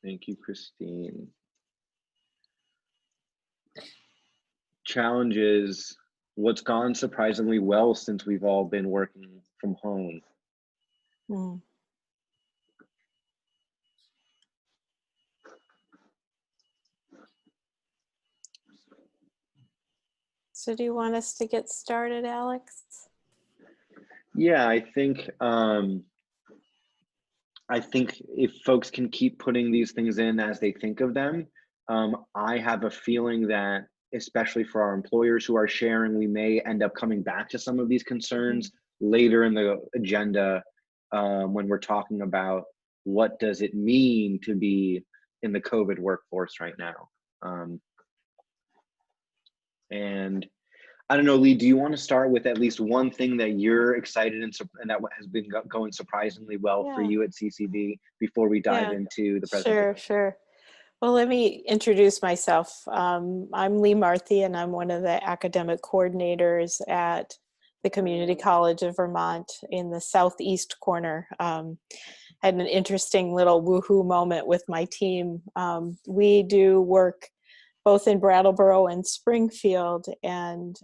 Thank you, Christine. Challenges, what's gone surprisingly well since we've all been working from home? Mm. So do you want us to get started, Alex? Yeah, I think if folks can keep putting these things in as they think of them, I have a feeling that, especially for our employers who are sharing, we may end up coming back to some of these concerns later in the agenda when we're talking about what does it mean to be in the COVID workforce right now. And I don't know, Lee, do you want to start with at least one thing that you're excited and that has been going surprisingly well for Yeah, you at CCV before we dive yeah, into the sure, presentation? sure. Well, let me introduce myself. I'm Lee Marthy, and I'm one of the academic coordinators at the Community College of Vermont in the southeast corner. Had an interesting little woohoo moment with my team. We do work both in Brattleboro and Springfield, and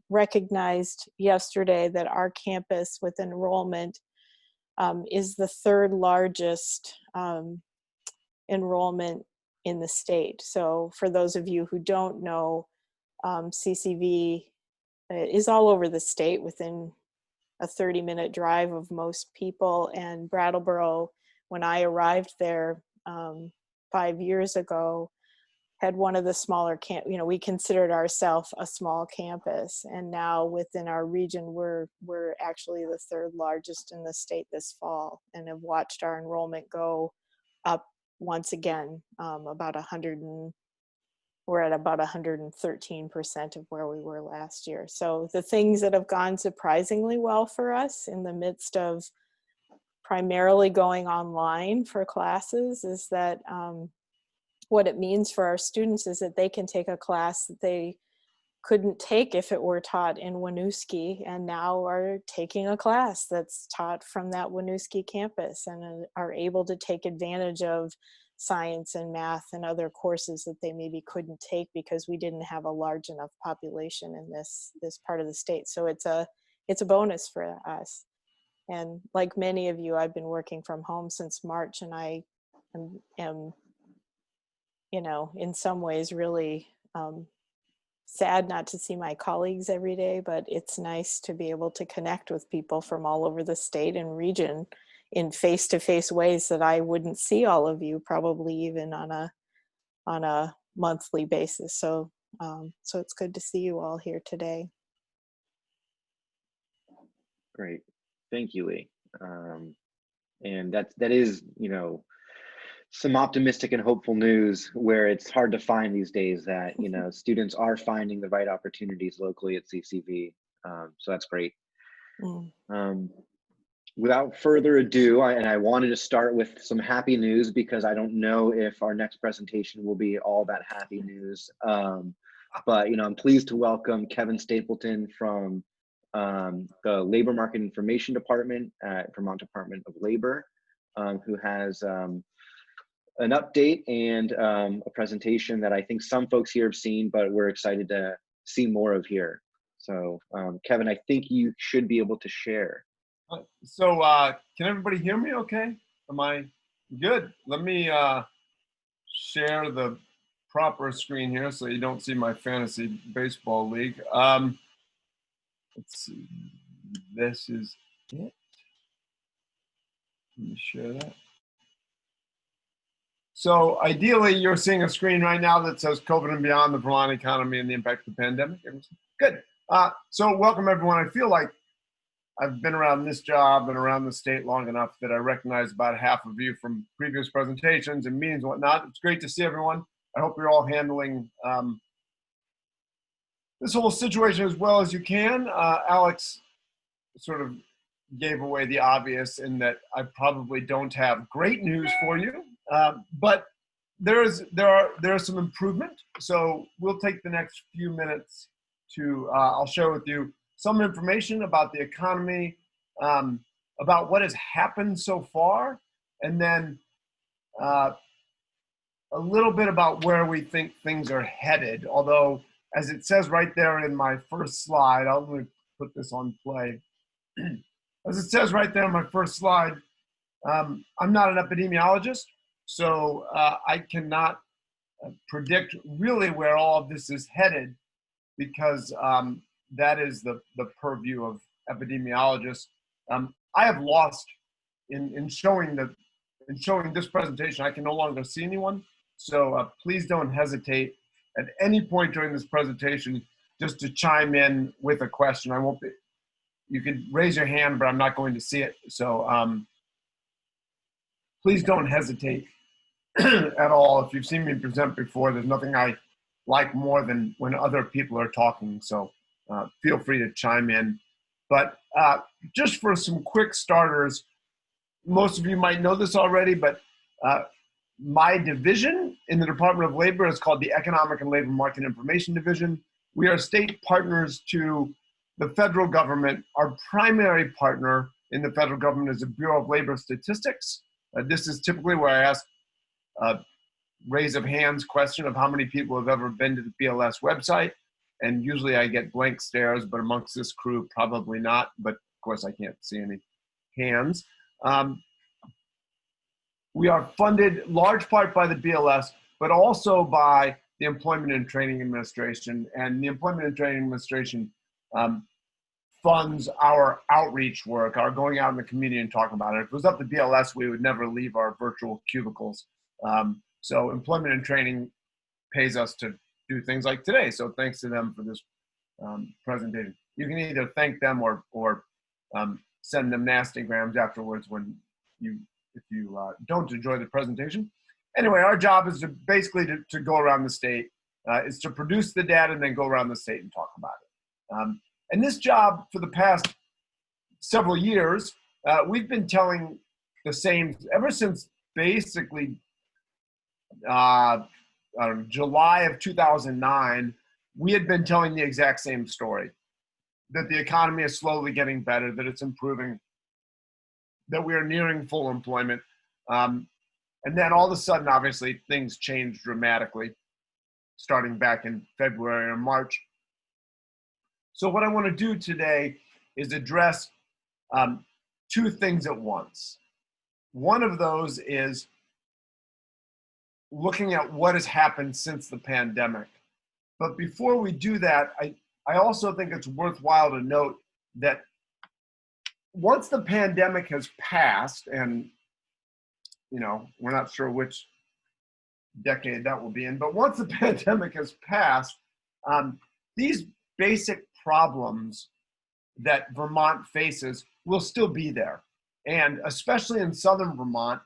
recognized yesterday that our campus with enrollment is the third largest enrollment in the state. So for those of you who don't know, CCV is all over the state within a 30-minute drive of most people. And Brattleboro, when I arrived there 5 years ago, had one of the smaller we considered ourselves a small campus, and now within our region we're actually the third largest in the state this fall, and have watched our enrollment go up once again. We're at about 113% of where we were last year. So the things that have gone surprisingly well for us in the midst of primarily going online for classes is that what it means for our students is that they can take a class that they couldn't take if it were taught in Winooski, and now are taking a class that's taught from that Winooski campus, and are able to take advantage of science and math and other courses that they maybe couldn't take because we didn't have a large enough population in this part of the state. So it's a bonus for us. And like many of you, I've been working from home since March, and I am in some ways really sad not to see my colleagues every day, but it's nice to be able to connect with people from all over the state and region in face-to-face ways that I wouldn't see all of you probably even on a monthly basis. So so it's good to see you all here today. Great, thank you, Lee. And that is, some optimistic and hopeful news where it's hard to find these days that, students are finding the right opportunities locally at CCV. So that's great. Without further ado, I wanted to start with some happy news because I don't know if our next presentation will be all that happy news. But, I'm pleased to welcome Kevin Stapleton from the Labor Market Information Department at Vermont Department of Labor, who has an update and a presentation that I think some folks here have seen, but we're excited to see more of here. So Kevin, I think you should be able to share. So can everybody hear me okay? Am I good? Let me share the proper screen here so you don't see my fantasy baseball league. Let's see, this is it. Let me share that. So ideally, you're seeing a screen right now that says COVID and Beyond, the Vermont Economy and the Impact of the Pandemic. Good. So welcome, everyone. I feel like I've been around this job and around the state long enough that I recognize about half of you from previous presentations and meetings and whatnot. It's great to see everyone. I hope you're all handling this whole situation as well as you can. Alex sort of gave away the obvious in that I probably don't have great news for you, but there's some improvement. So we'll take the next few minutes to, I'll share with you some information about the economy, about what has happened so far, and then a little bit about where we think things are headed, although as it says right there in my first slide, I'm going to put this on play. As it says right there in my first slide, I'm not an epidemiologist, so I cannot predict really where all of this is headed, because that is the purview of epidemiologists. I have lost in showing this presentation. I can no longer see anyone, so please don't hesitate at any point during this presentation just to chime in with a question. I won't be. You can raise your hand, but I'm not going to see it. So please don't hesitate at all. If you've seen me present before, there's nothing I like more than when other people are talking. So feel free to chime in. But just for some quick starters, most of you might know this already, but my division in the Department of Labor is called the Economic and Labor Market Information Division. We are state partners to the federal government. Our primary partner in the federal government is the Bureau of Labor Statistics. This is typically where I ask a raise of hands question of how many people have ever been to the BLS website. And usually I get blank stares, but amongst this crew, probably not. But of course, I can't see any hands. We are funded large part by the BLS, but also by the Employment and Training Administration. And the Employment and Training Administration funds our outreach work, our going out in the community and talking about it. If it was up to BLS, we would never leave our virtual cubicles. So Employment and Training pays us to do things like today. So thanks to them for this presentation. You can either thank them or send them nasty grams afterwards if you don't enjoy the presentation. Anyway, our job is to basically to go around the state, is to produce the data and then go around the state and talk about it. And this job for the past several years, we've been telling the same, ever since basically July of 2009, we had been telling the exact same story, that the economy is slowly getting better, that it's improving, that we are nearing full employment. And then all of a sudden, obviously, things changed dramatically, starting back in February or March. So what I want to do today is address two things at once. One of those is looking at what has happened since the pandemic. But before we do that, I also think it's worthwhile to note that once the pandemic has passed, and we're not sure which decade that will be in, but once the pandemic has passed, these basic problems that Vermont faces will still be there. And especially in southern Vermont,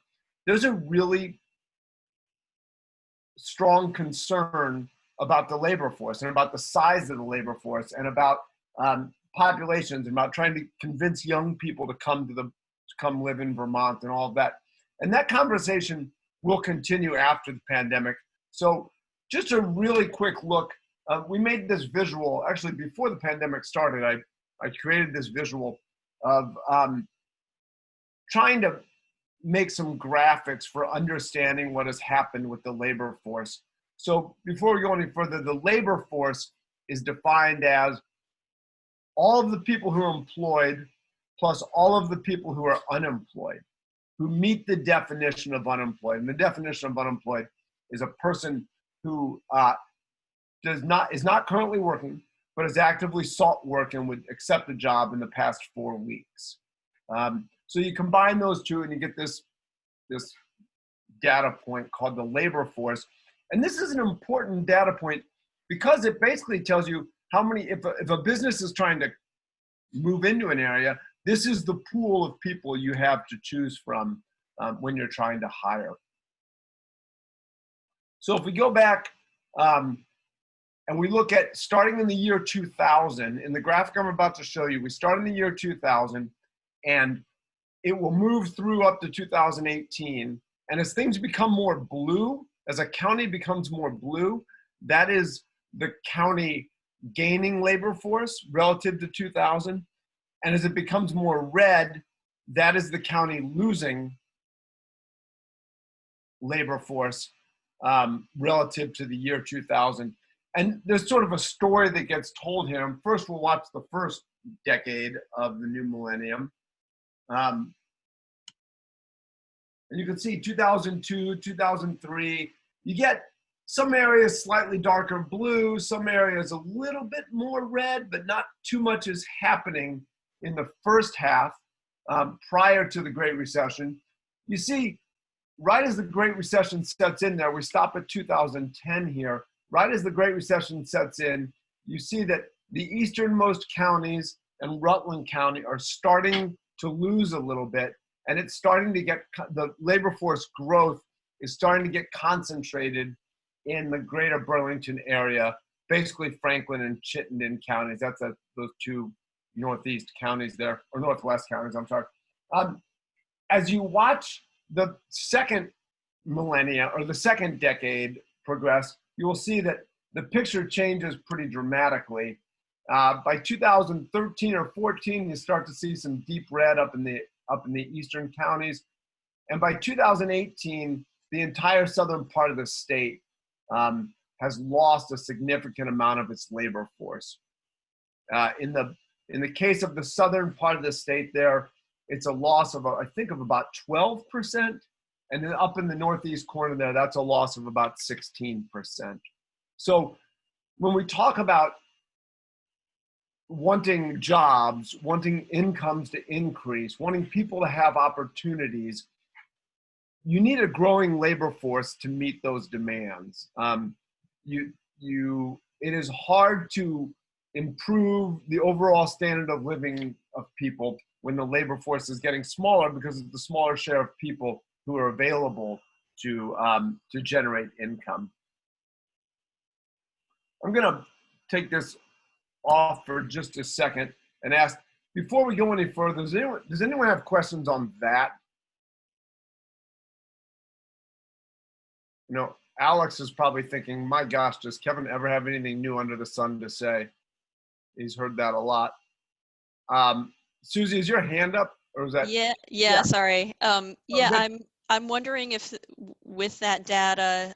there's a really strong concern about the labor force and about the size of the labor force and about populations and about trying to convince young people to come live in Vermont and all of that. And that conversation will continue after the pandemic. So just a really quick look. We made this visual, actually before the pandemic started, I created this visual of trying to make some graphics for understanding what has happened with the labor force. So before we go any further, the labor force is defined as all of the people who are employed plus all of the people who are unemployed, who meet the definition of unemployed. And the definition of unemployed is a person who is not currently working, but has actively sought work and would accept a job in the past 4 weeks. So you combine those two and you get this data point called the labor force. And this is an important data point because it basically tells you how many, if a business is trying to move into an area, this is the pool of people you have to choose from when you're trying to hire. So if we go back and we look at starting in the year 2000, in the graphic I'm about to show you, we start in the year 2000 and it will move through up to 2018. And as things become more blue, as a county becomes more blue, that is the county gaining labor force relative to 2000. And as it becomes more red, that is the county losing labor force relative to the year 2000. And there's sort of a story that gets told here. First, we'll watch the first decade of the new millennium. And you can see 2002, 2003, you get some areas slightly darker blue, some areas a little bit more red, but not too much is happening in the first half prior to the Great Recession. You see, right as the Great Recession sets in there, we stop at 2010 here, right as the Great Recession sets in, you see that the easternmost counties and Rutland County are starting to lose a little bit, and it's starting to get, the labor force growth is starting to get concentrated in the greater Burlington area, basically Franklin and Chittenden counties. That's those two northeast counties there, or northwest counties, I'm sorry. As you watch the second millennia, or the second decade progress, you will see that the picture changes pretty dramatically. By 2013 or 14, you start to see some deep red up in the eastern counties. And by 2018, the entire southern part of the state has lost a significant amount of its labor force. In the case of the southern part of the state there, it's a loss of, I think, of about 12%. And then up in the northeast corner there, that's a loss of about 16%. So when we talk about wanting jobs, wanting incomes to increase, wanting people to have opportunities, you need a growing labor force to meet those demands. It is hard to improve the overall standard of living of people when the labor force is getting smaller, because of the smaller share of people who are available to generate income. I'm gonna take this off for just a second and ask, before we go any further, does anyone have questions on that? You know, Alex is probably thinking, my gosh, does Kevin ever have anything new under the sun to say? He's heard that a lot. Susie, is your hand up, or is that? Yeah, sorry. Okay. I'm wondering if with that data,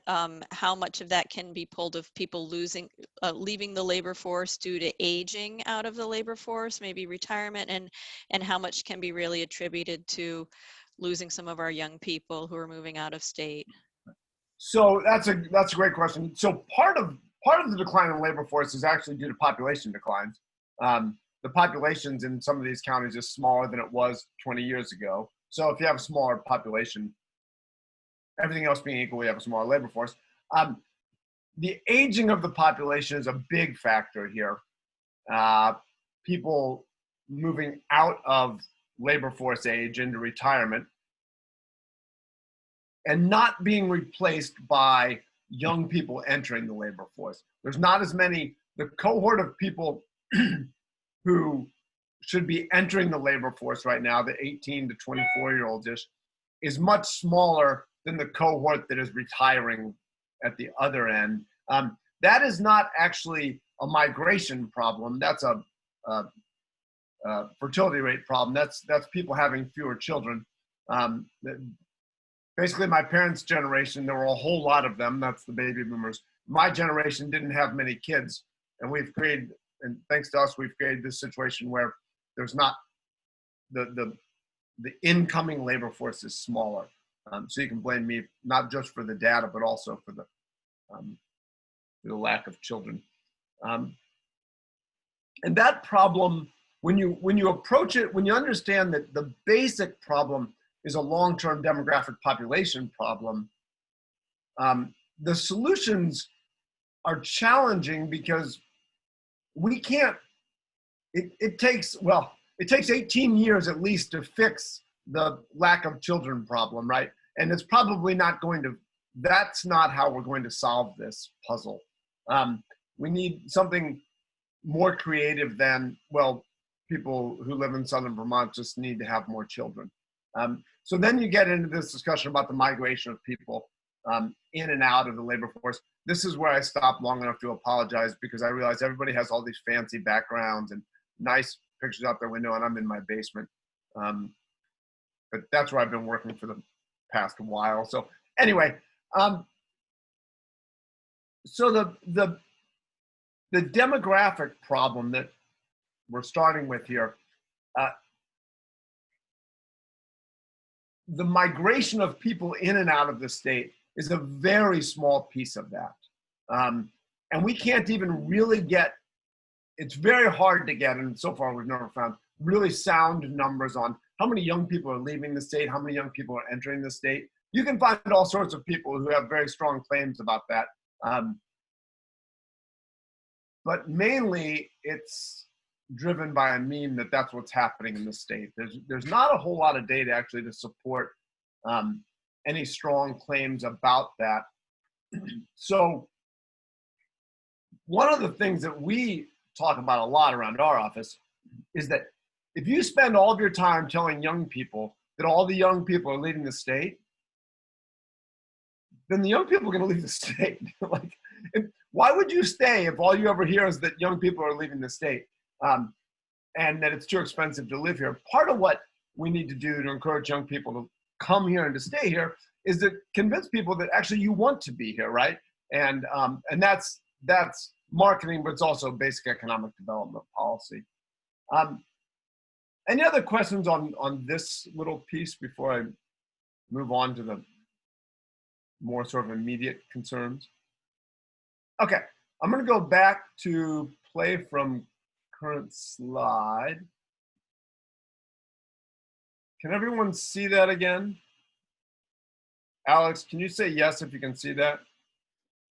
how much of that can be pulled of people leaving the labor force due to aging out of the labor force, maybe retirement, and how much can be really attributed to losing some of our young people who are moving out of state? So that's a great question. So part of the decline in labor force is actually due to population declines. The populations in some of these counties is smaller than it was 20 years ago. So if you have a smaller population, everything else being equal, we have a smaller labor force. The aging of the population is a big factor here. People moving out of labor force age into retirement and not being replaced by young people entering the labor force. There's not as many, the cohort of people who should be entering the labor force right now, the 18 to 24-year-olds is much smaller than the cohort that is retiring at the other end. That is not actually a migration problem. That's a fertility rate problem. That's people having fewer children. Basically, my parents' generation, there were a whole lot of them. That's the baby boomers. My generation didn't have many kids, and we've created, and thanks to us, we've created this situation where there's not the incoming labor force is smaller. So you can blame me not just for the data, but also for the lack of children. And that problem, when you approach it, when you understand that the basic problem is a long-term demographic population problem, the solutions are challenging because we can't, it takes 18 years at least to fix the lack of children problem, right? And it's probably not going to, that's not how we're going to solve this puzzle. We need something more creative than, well, people who live in southern Vermont just need to have more children. So then you get into this discussion about the migration of people in and out of the labor force. This is where I stopped long enough to apologize, because I realize everybody has all these fancy backgrounds and nice pictures out their window, and I'm in my basement. But that's where I've been working for the past while. So anyway, So the demographic problem that we're starting with here, the migration of people in and out of the state is a very small piece of that. And we can't even really get, it's very hard to get, and so far we've never found really sound numbers on how many young people are leaving the state, how many young people are entering the state. You can find all sorts of people who have very strong claims about that. But mainly it's driven by a meme that that's what's happening in the state. There's not a whole lot of data actually to support any strong claims about that. So one of the things that we talk about a lot around our office is that if you spend all of your time telling young people that all the young people are leaving the state, then the young people are going to leave the state. Like, why would you stay if all you ever hear is that young people are leaving the state and that it's too expensive to live here? Part of what we need to do to encourage young people to come here and to stay here is to convince people that actually you want to be here, right? And that's marketing, but it's also basic economic development policy. Any other questions on this little piece before I move on to the more sort of immediate concerns? Okay, I'm going to go back to play from current slide. Can everyone see that again? Alex, can you say yes if you can see that?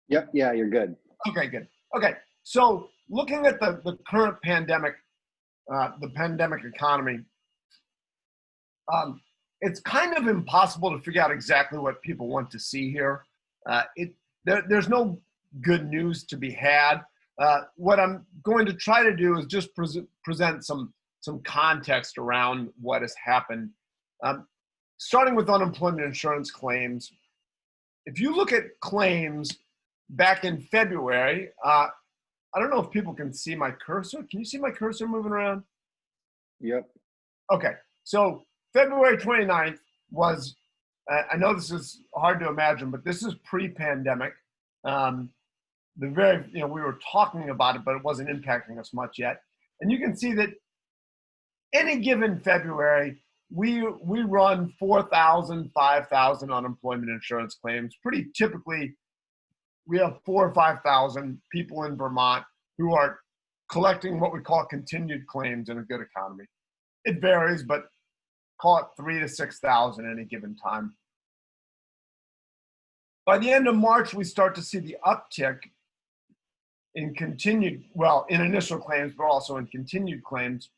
Yep, yeah, you're good. Okay, good. Okay, so looking at the current pandemic, the pandemic economy, it's kind of impossible to figure out exactly what people want to see here. There's no good news to be had. What I'm going to try to do is just present some context around what has happened. Starting with unemployment insurance claims, if you look at claims back in February, I don't know if people can see my cursor. Can you see my cursor moving around? Yep. Okay, so February 29th was, I know this is hard to imagine, but this is pre-pandemic. We were talking about it, but it wasn't impacting us much yet. And you can see that any given February, we run 4,000, 5,000 unemployment insurance claims. Pretty typically, we have 4,000 or 5,000 people in Vermont who are collecting what we call continued claims in a good economy. It varies, but call it 3,000 to 6,000 any given time. By the end of March, we start to see the uptick in in initial claims, but also in continued claims.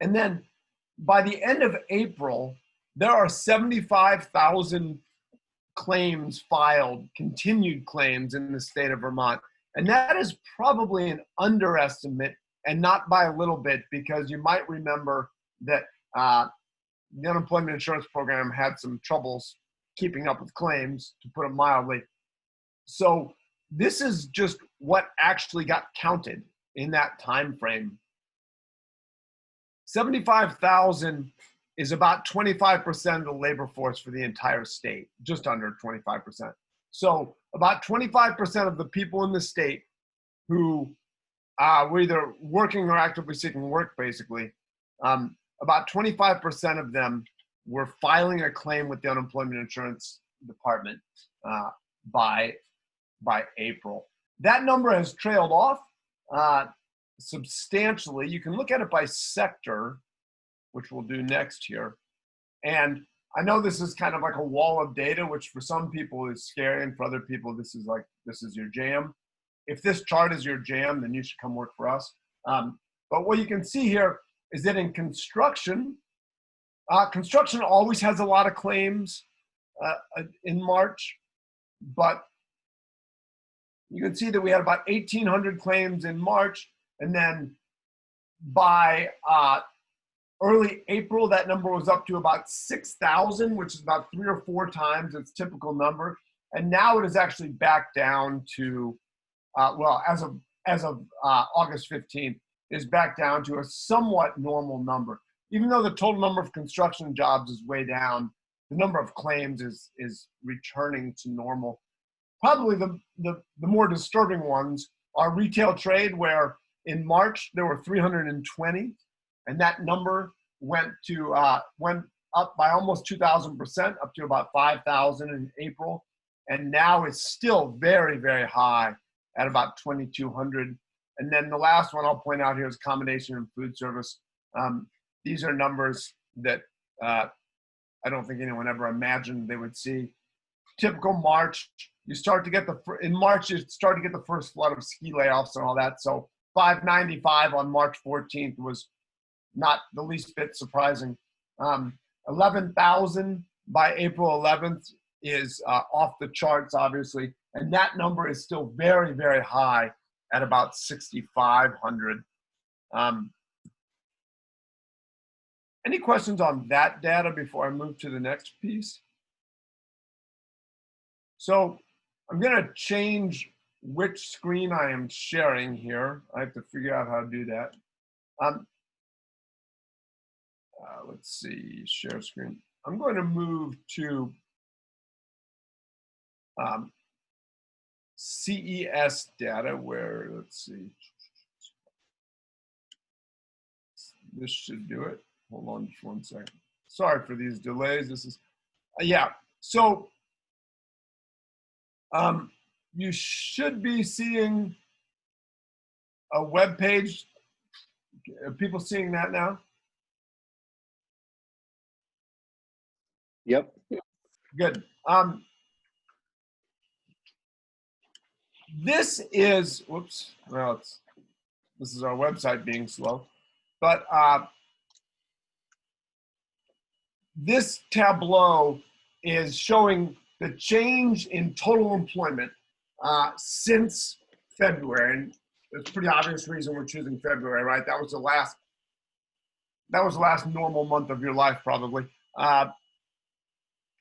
And then by the end of April, there are 75,000 claims filed, continued claims in the state of Vermont. And that is probably an underestimate, and not by a little bit, because you might remember that the unemployment insurance program had some troubles keeping up with claims, to put it mildly. So this is just what actually got counted in that time frame. 75,000 is about 25% of the labor force for the entire state, just under 25%. So about 25% of the people in the state who were either working or actively seeking work, basically, about 25% of them were filing a claim with the unemployment insurance department by April. That number has trailed off substantially. You can look at it by sector, which we'll do next here. And I know this is kind of like a wall of data, which for some people is scary, and for other people, this is your jam. If this chart is your jam, then you should come work for us. But what you can see here is that in construction, construction always has a lot of claims in March, but you can see that we had about 1,800 claims in March, and then by early April, that number was up to about 6,000, which is about 3 or 4 times its typical number. And now it is actually back down to, as of August 15th, is back down to a somewhat normal number. Even though the total number of construction jobs is way down, the number of claims is returning to normal. probably the more disturbing ones are retail trade, where in March there were 320, and that number went up by almost 2,000%, up to about 5,000 in April, and now it's still very, very high at about 2,200. And then the last one I'll point out here is accommodation and food service. These are numbers that I don't think anyone ever imagined they would see. Typical March, you start to get in March you start to get the first flood of ski layoffs and all that. So 595 on March 14th was not the least bit surprising. 11,000 by April 11th is off the charts, obviously, and that number is still very, very high at about 6,500. Any questions on that data before I move to the next piece? So I'm going to change which screen I am sharing here. I have to figure out how to do that. Let's see, share screen. I'm going to move to CES data where, let's see, this should do it. Hold on just one second. Sorry for these delays. This is, yeah. So you should be seeing a web page. Are people seeing that now? Yep. Good. This is, whoops, well, this is our website being slow, but this tableau is showing the change in total employment since February. And it's a pretty obvious reason we're choosing February, right? That was the last normal month of your life, probably.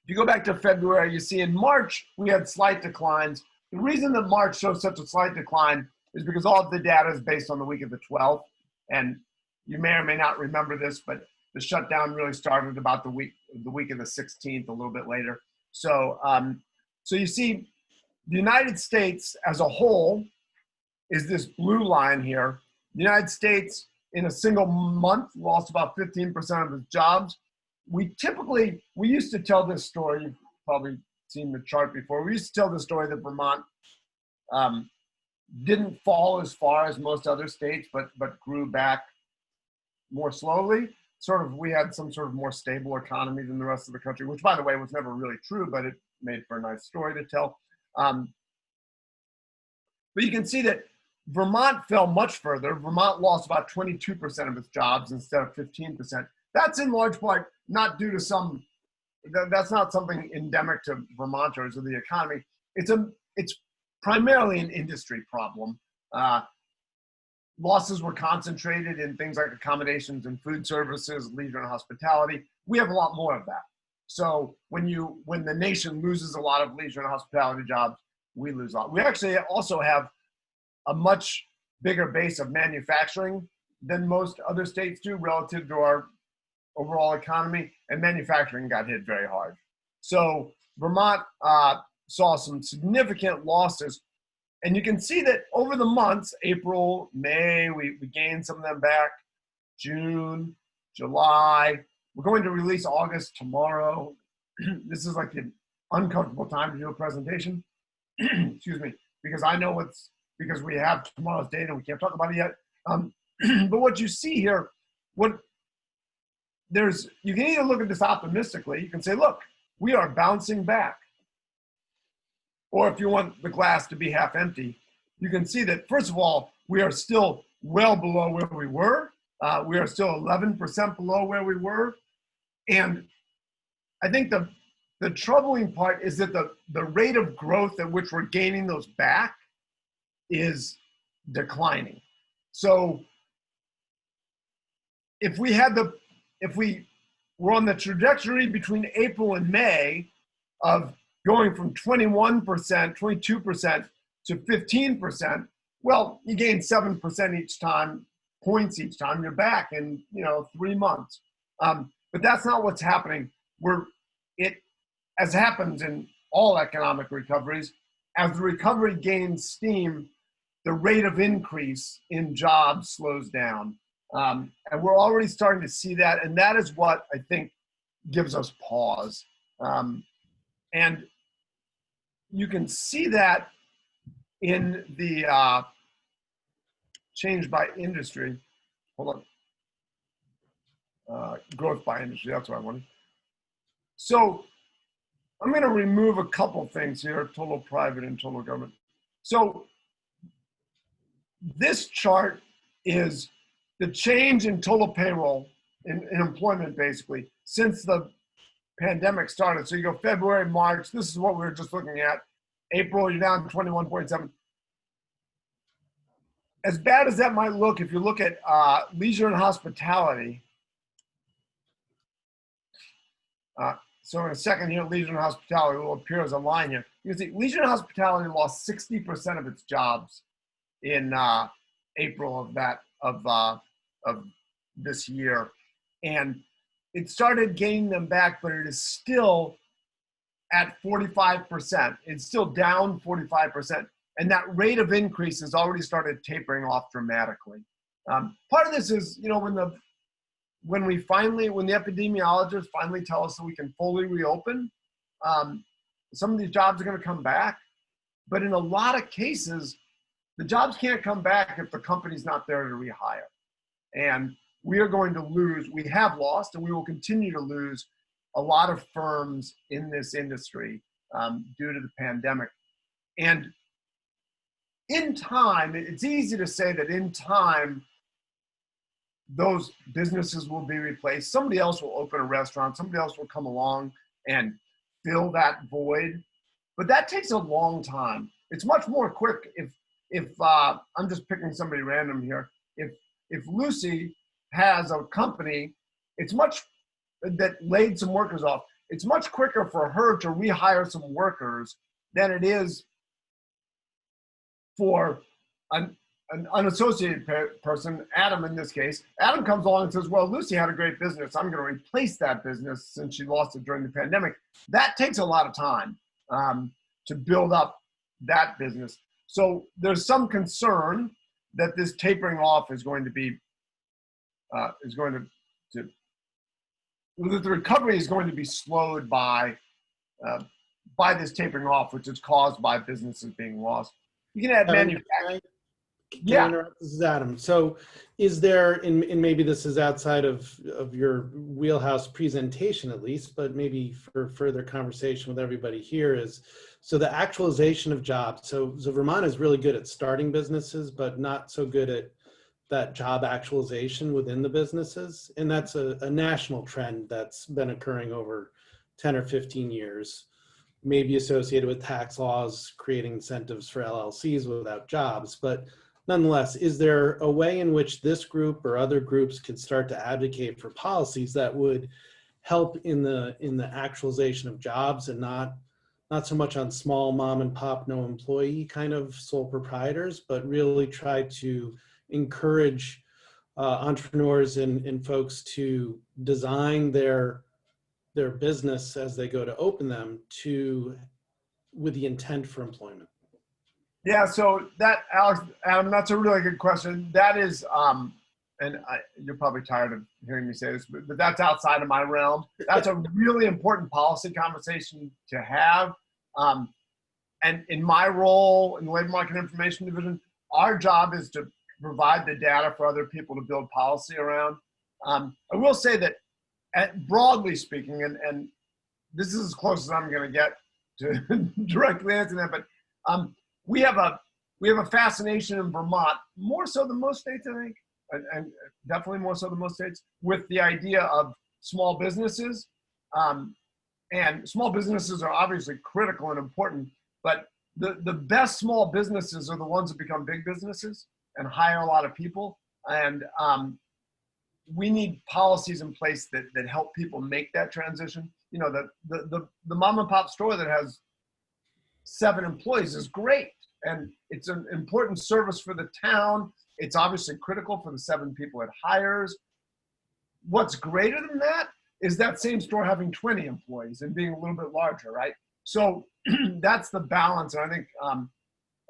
If you go back to February, you see in March, we had slight declines. The reason that March shows such a slight decline is because all of the data is based on the week of the 12th. And you may or may not remember this, but the shutdown really started about the week of the 16th, a little bit later. So, so you see the United States as a whole is this blue line here. The United States in a single month lost about 15% of its jobs. We used to tell this story, you've probably seen the chart before. We used to tell the story that Vermont didn't fall as far as most other states, but grew back more slowly. We had some sort of more stable economy than the rest of the country, which, by the way, was never really true, but it made for a nice story to tell. But you can see that Vermont fell much further. Vermont lost about 22% of its jobs instead of 15%. That's in large part not due to that's not something endemic to Vermonters or the economy. It's primarily an industry problem. Losses were concentrated in things like accommodations and food services, leisure and hospitality. We have a lot more of that. So when the nation loses a lot of leisure and hospitality jobs, we lose a lot. We actually also have a much bigger base of manufacturing than most other states do relative to our overall economy, and manufacturing got hit very hard. So Vermont saw some significant losses. And you can see that over the months, April, May, we gained some of them back. June, July. We're going to release August tomorrow. This is like an uncomfortable time to do a presentation. Excuse me, because because we have tomorrow's data and we can't talk about it yet. But what you see here, you can either look at this optimistically. You can say, look, we are bouncing back. Or if you want the glass to be half empty, you can see that, first of all, we are still well below where we were. We are still 11% below where we were. And I think the troubling part is that the rate of growth at which we're gaining those back is declining. So if we were on the trajectory between April and May of going from 21%, 22% to 15%, well, you gain 7% each time, points each time, you're back in 3 months. But that's not what's happening. As happens in all economic recoveries, as the recovery gains steam, the rate of increase in jobs slows down. And we're already starting to see that. And that is what I think gives us pause. And you can see that in the change by industry. Hold on. Growth by industry, that's what I wanted. So I'm going to remove a couple things here, total private and total government. So this chart is the change in total payroll in employment, basically, since the pandemic started. So you go February, March, this is what we were just looking at. April, you're down 21.7. As bad as that might look, if you look at leisure and hospitality, so in a second here, leisure and hospitality will appear as a line here. You can see leisure and hospitality lost 60% of its jobs in April of this year. And it started gaining them back, but it is still at 45%. It's still down 45%. And that rate of increase has already started tapering off dramatically. Part of this is, you know, when the epidemiologists finally tell us that we can fully reopen, some of these jobs are going to come back. But in a lot of cases, the jobs can't come back if the company's not there to rehire. And we are going to lose, we have lost, and we will continue to lose a lot of firms in this industry due to the pandemic. And in time, it's easy to say that in time, those businesses will be replaced. Somebody else will open a restaurant. Somebody else will come along and fill that void. But that takes a long time. It's much more quick if I'm just picking somebody random here. If Lucy has a company, it's much that laid some workers off. It's much quicker for her to rehire some workers than it is for an unassociated person, Adam in this case. Adam comes along and says, well, Lucy had a great business. I'm going to replace that business since she lost it during the pandemic. That takes a lot of time to build up that business. So there's some concern that this tapering off is going to be, that the recovery is going to be slowed by this tapering off, which is caused by businesses being lost. You can add manufacturing. Yeah. This is Adam. So is there, and maybe this is outside of your wheelhouse presentation at least, but maybe for further conversation with everybody here is, so the actualization of jobs. So Vermont is really good at starting businesses, but not so good at that job actualization within the businesses. And that's a national trend that's been occurring over 10 or 15 years, maybe associated with tax laws, creating incentives for LLCs without jobs. But nonetheless, is there a way in which this group or other groups could start to advocate for policies that would help in the actualization of jobs, and not so much on small mom and pop, no employee kind of sole proprietors, but really try to encourage entrepreneurs and folks to design their business as they go to open them with the intent for employment? Yeah, so that, Adam, that's a really good question. That is, you're probably tired of hearing me say this, but that's outside of my realm. That's a really important policy conversation to have. And in my role in the Labor Market Information Division, our job is to provide the data for other people to build policy around. I will say that, broadly speaking, and this is as close as I'm going to get to directly answering that, but we have a fascination in Vermont, more so than most states, I think, and definitely more so than most states, with the idea of small businesses. And small businesses are obviously critical and important, but the best small businesses are the ones that become big businesses and hire a lot of people. And we need policies in place that help people make that transition. You know, the mom and pop store that has 7 employees is great. And it's an important service for the town. It's obviously critical for the 7 people it hires. What's greater than that is that same store having 20 employees and being a little bit larger, right? So that's the balance. And I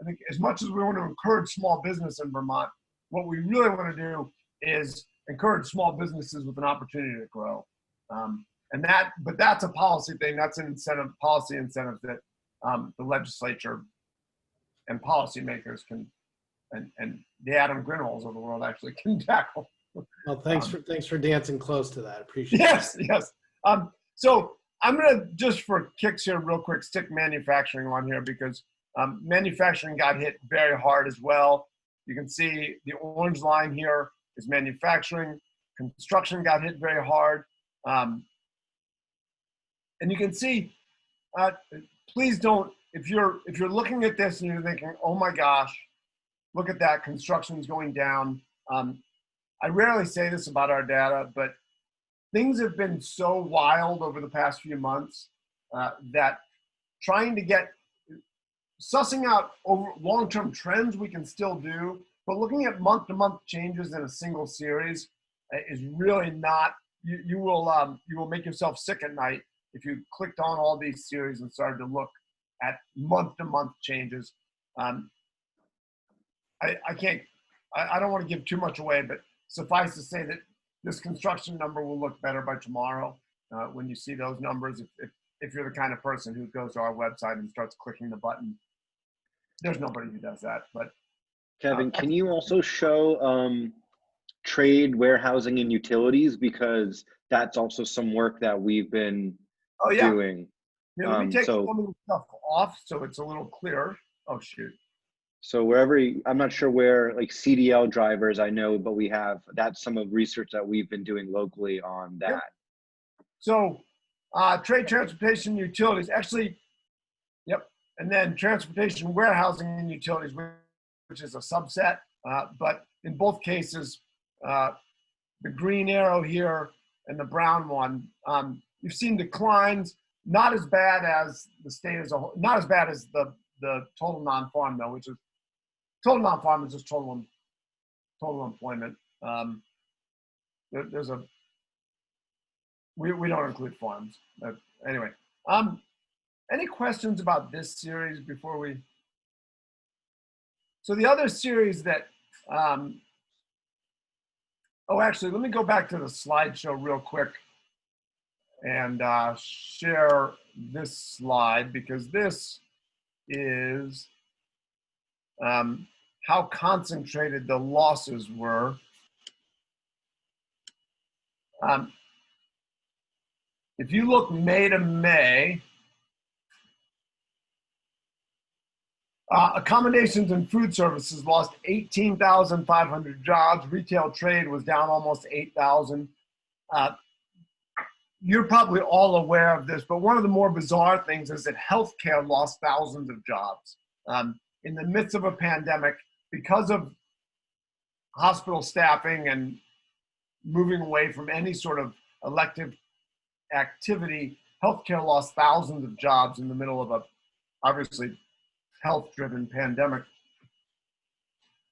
think as much as we want to encourage small business in Vermont, what we really want to do is encourage small businesses with an opportunity to grow. But that's a policy thing. That's an incentive, policy incentive that the legislature and policymakers can, and the Adam Grinholds of the world actually can tackle. Well, thanks for dancing close to that. Appreciate Yes, it. yes. So I'm gonna, just for kicks here real quick, stick manufacturing on here because manufacturing got hit very hard as well. You can see the orange line here is manufacturing. Construction got hit very hard. And you can see, please don't, if you're looking at this and you're thinking, oh my gosh, look at that, construction's going down. I rarely say this about our data, but things have been so wild over the past few months that trying to sussing out over long-term trends we can still do, but looking at month-to-month changes in a single series is really not, you will make yourself sick at night if you clicked on all these series and started to look at month-to-month changes. I don't want to give too much away, but suffice to say that this construction number will look better by tomorrow when you see those numbers. If you're the kind of person who goes to our website and starts clicking the button, there's nobody who does that. But Kevin, can you also show trade, warehousing, and utilities, because that's also some work that we've been doing. Here, let me take some of the stuff off so it's a little clearer. Oh shoot. So wherever, I'm not sure where, like CDL drivers, I know, but we have, that's some of research that we've been doing locally on that. Yep. So trade, transportation, utilities, actually, yep. And then transportation, warehousing, and utilities, which is a subset. But in both cases, the green arrow here and the brown one, you've seen declines, not as bad as the state as a whole, not as bad as the total non-farm though, which is, total non-farm is just total employment. There's a, we don't include farms. But anyway, any questions about this series before we? So the other series that, oh, actually, let me go back to the slideshow real quick and share this slide, because this is how concentrated the losses were. If you look May to May, accommodations and food services lost 18,500 jobs. Retail trade was down almost 8,000. You're probably all aware of this, but one of the more bizarre things is that healthcare lost thousands of jobs. In the midst of a pandemic, because of hospital staffing and moving away from any sort of elective activity, healthcare lost thousands of jobs in the middle of a, obviously, health-driven pandemic.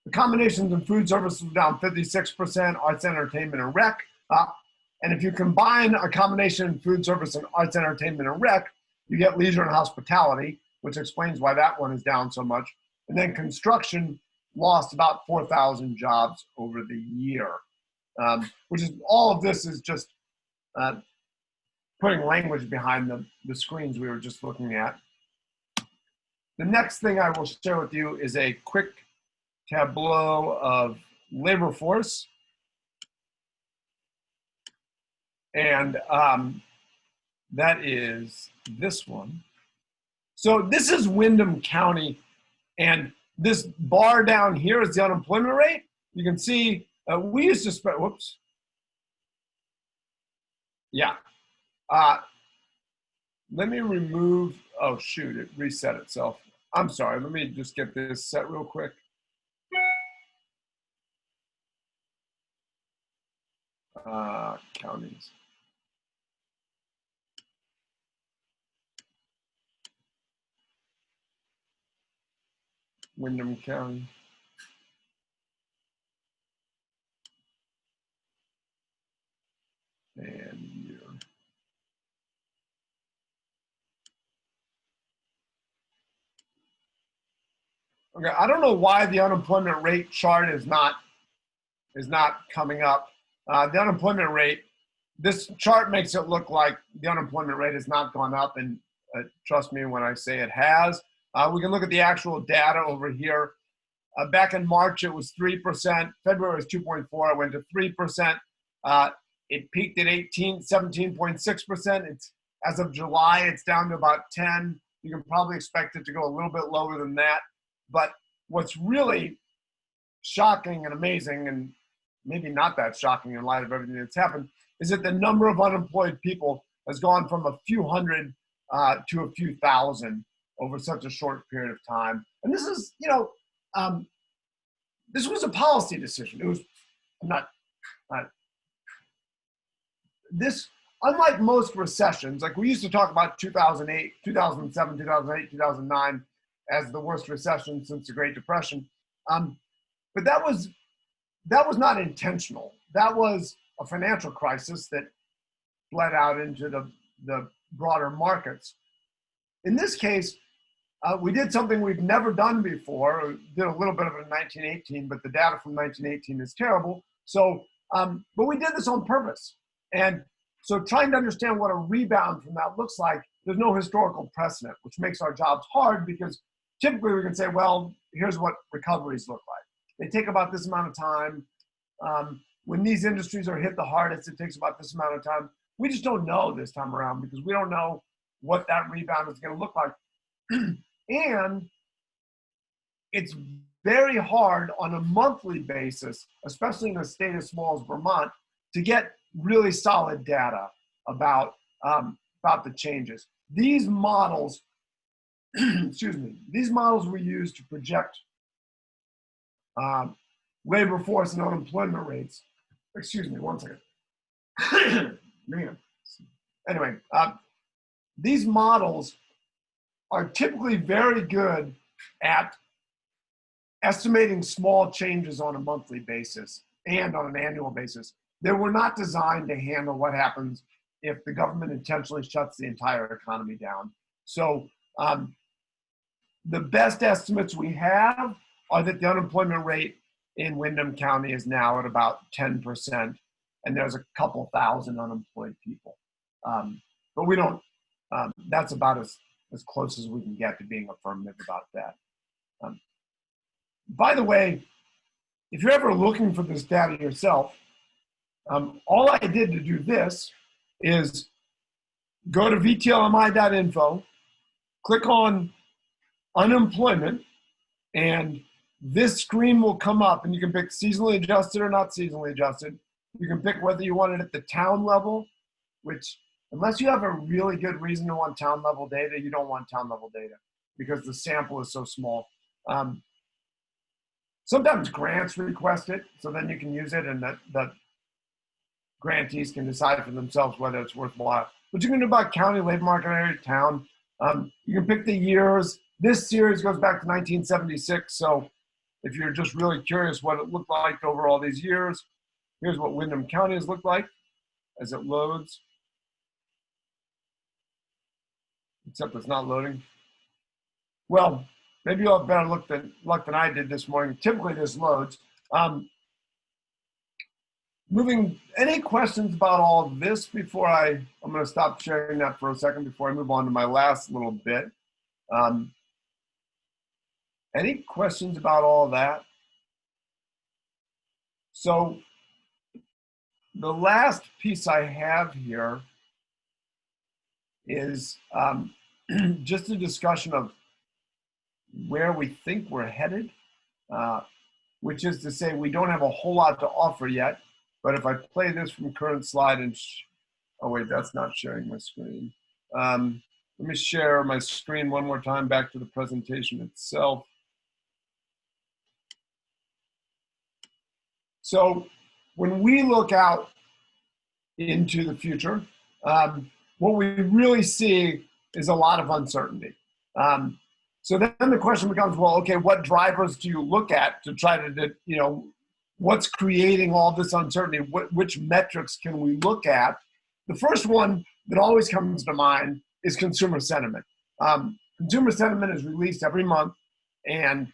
Accommodations and food services were down 56%, arts, entertainment, and rec. And if you combine accommodation, food service, and arts, entertainment, and rec, you get leisure and hospitality, which explains why that one is down so much. And then construction lost about 4,000 jobs over the year, which is, all of this is just putting language behind the screens we were just looking at. The next thing I will share with you is a quick tableau of labor force. And that is this one. So this is Windham County, and this bar down here is the unemployment rate. You can see we used to spend, whoops. Yeah. Let me remove, oh shoot, it reset itself. I'm sorry, let me just get this set real quick. Counties. Windham County. And year. Okay, I don't know why the unemployment rate chart is not coming up. The unemployment rate, this chart makes it look like the unemployment rate has not gone up, and trust me when I say it has. We can look at the actual data over here. Back in March, it was 3%. February was 2.4. It went to 3%. It peaked at 17.6%. It's as of July, it's down to about 10. You can probably expect it to go a little bit lower than that. But what's really shocking and amazing, and maybe not that shocking in light of everything that's happened, is that the number of unemployed people has gone from a few hundred to a few thousand over such a short period of time. And this is, this was a policy decision. It was this, unlike most recessions, like we used to talk about 2008, 2007, 2008, 2009 as the worst recession since the Great Depression. But that was not intentional. That was a financial crisis that bled out into the broader markets. In this case, we did something we've never done before. We did a little bit of it in 1918, but the data from 1918 is terrible. So, but we did this on purpose. And so trying to understand what a rebound from that looks like, there's no historical precedent, which makes our jobs hard because typically we can say, well, here's what recoveries look like. They take about this amount of time. When these industries are hit the hardest, it takes about this amount of time. We just don't know this time around because we don't know what that rebound is going to look like. And it's very hard on a monthly basis, especially in a state as small as Vermont, to get really solid data about the changes. These models, excuse me, these models we use to project labor force and unemployment rates. Excuse me, one second. Man. Anyway, these models are typically very good at estimating small changes on a monthly basis and on an annual basis. They were not designed to handle what happens if the government intentionally shuts the entire economy down. So the best estimates we have are that the unemployment rate in Windham County is now at about 10%, and there's a couple thousand unemployed people. But we don't, that's about as close as we can get to being affirmative about that. By the way, if you're ever looking for this data yourself, all I did to do this is go to vtlmi.info, click on unemployment, and this screen will come up, and you can pick seasonally adjusted or not seasonally adjusted. You can pick whether you want it at the town level, which unless you have a really good reason to want town level data, you don't want town level data because the sample is so small. Sometimes grants request it, so then you can use it and the grantees can decide for themselves whether it's worthwhile. But you can do about county, labor market area, town. You can pick the years. This series goes back to 1976, so if you're just really curious what it looked like over all these years, here's what Windham County has looked like as it loads. Except it's not loading. Well, maybe you'll have better luck than I did this morning. Typically this loads. Any questions about all of this before I'm going to stop sharing that for a second before I move on to my last little bit. Any questions about all of that? So the last piece I have here is just a discussion of where we think we're headed, which is to say we don't have a whole lot to offer yet, but if I play this from current slide and, oh wait, that's not sharing my screen. Let me share my screen one more time back to the presentation itself. So when we look out into the future, what we really see is a lot of uncertainty. So then the question becomes, well, okay, what drivers do you look at to try to, what's creating all this uncertainty? Which metrics can we look at? The first one that always comes to mind is consumer sentiment. Consumer sentiment is released every month, and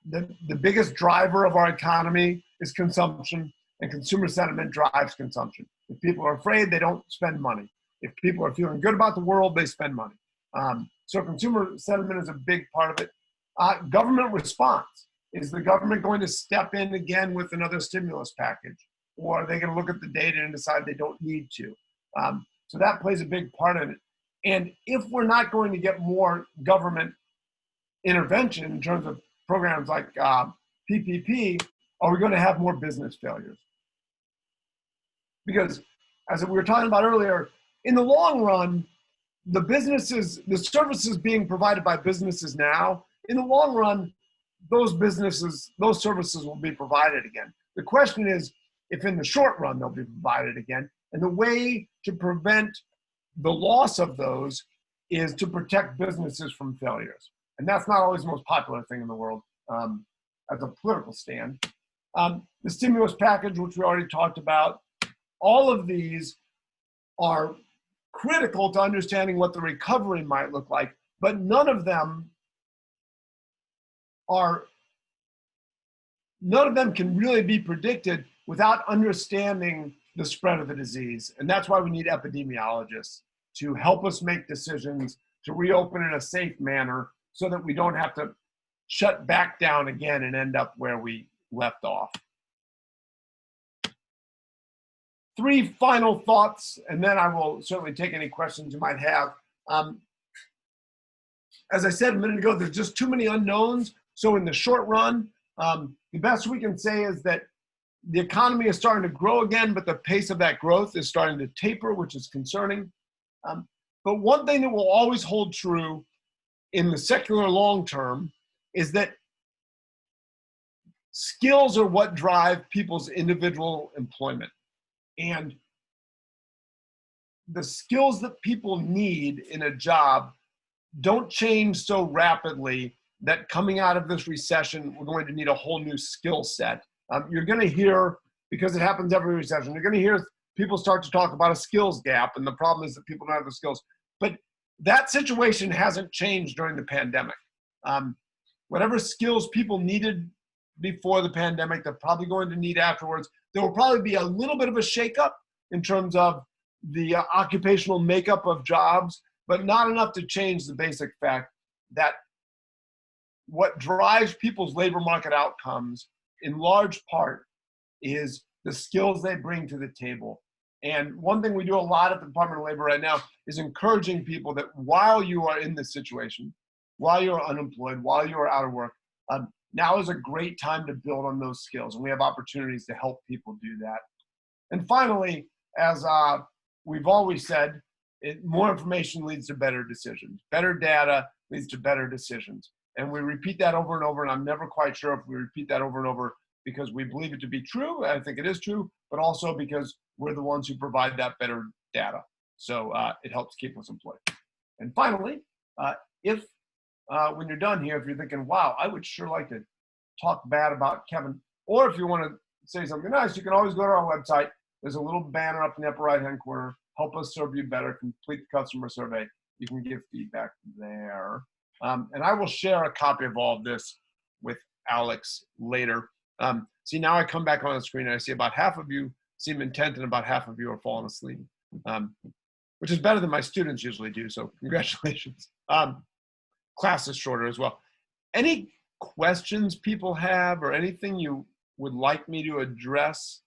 the biggest driver of our economy is consumption, and consumer sentiment drives consumption. If people are afraid, they don't spend money. If people are feeling good about the world, they spend money. So consumer sentiment is a big part of it. Government response. Is the government going to step in again with another stimulus package? Or are they going to look at the data and decide they don't need to? So that plays a big part in it. And if we're not going to get more government intervention in terms of programs like PPP, are we going to have more business failures? Because as we were talking about earlier, in the long run, the services being provided by businesses now, in the long run, those services will be provided again. The question is if in the short run they'll be provided again. And the way to prevent the loss of those is to protect businesses from failures. And that's not always the most popular thing in the world as a political stand. The stimulus package, which we already talked about, all of these are critical to understanding what the recovery might look like, but none of them can really be predicted without understanding the spread of the disease. And that's why we need epidemiologists to help us make decisions to reopen in a safe manner so that we don't have to shut back down again and end up where we left off. 3 final thoughts, and then I will certainly take any questions you might have. As I said a minute ago, there's just too many unknowns. So in the short run, the best we can say is that the economy is starting to grow again, but the pace of that growth is starting to taper, which is concerning. But one thing that will always hold true in the secular long term is that skills are what drive people's individual employment. And the skills that people need in a job don't change so rapidly that coming out of this recession, we're going to need a whole new skill set. You're going to hear, because it happens every recession, you're going to hear people start to talk about a skills gap, and the problem is that people don't have the skills. But that situation hasn't changed during the pandemic. Whatever skills people needed before the pandemic, they're probably going to need afterwards. There will probably be a little bit of a shakeup in terms of the occupational makeup of jobs, but not enough to change the basic fact that what drives people's labor market outcomes in large part is the skills they bring to the table. And one thing we do a lot at the Department of Labor right now is encouraging people that while you are in this situation, while you're unemployed, while you are out of work, now is a great time to build on those skills. And we have opportunities to help people do that. And finally, as we've always said, more information leads to better decisions. Better data leads to better decisions. And we repeat that over and over, and I'm never quite sure if we repeat that over and over because we believe it to be true, I think it is true, but also because we're the ones who provide that better data. So it helps keep us employed. And finally, if when you're done here, if you're thinking, wow, I would sure like to talk bad about Kevin, or if you want to say something nice, you can always go to our website. There's a little banner up in the upper right-hand corner, help us serve you better, complete the customer survey. You can give feedback there. And I will share a copy of all of this with Alex later. See, now I come back on the screen and I see about half of you seem intent and about half of you are falling asleep, which is better than my students usually do, so congratulations. Class is shorter as well. Any questions people have or anything you would like me to address?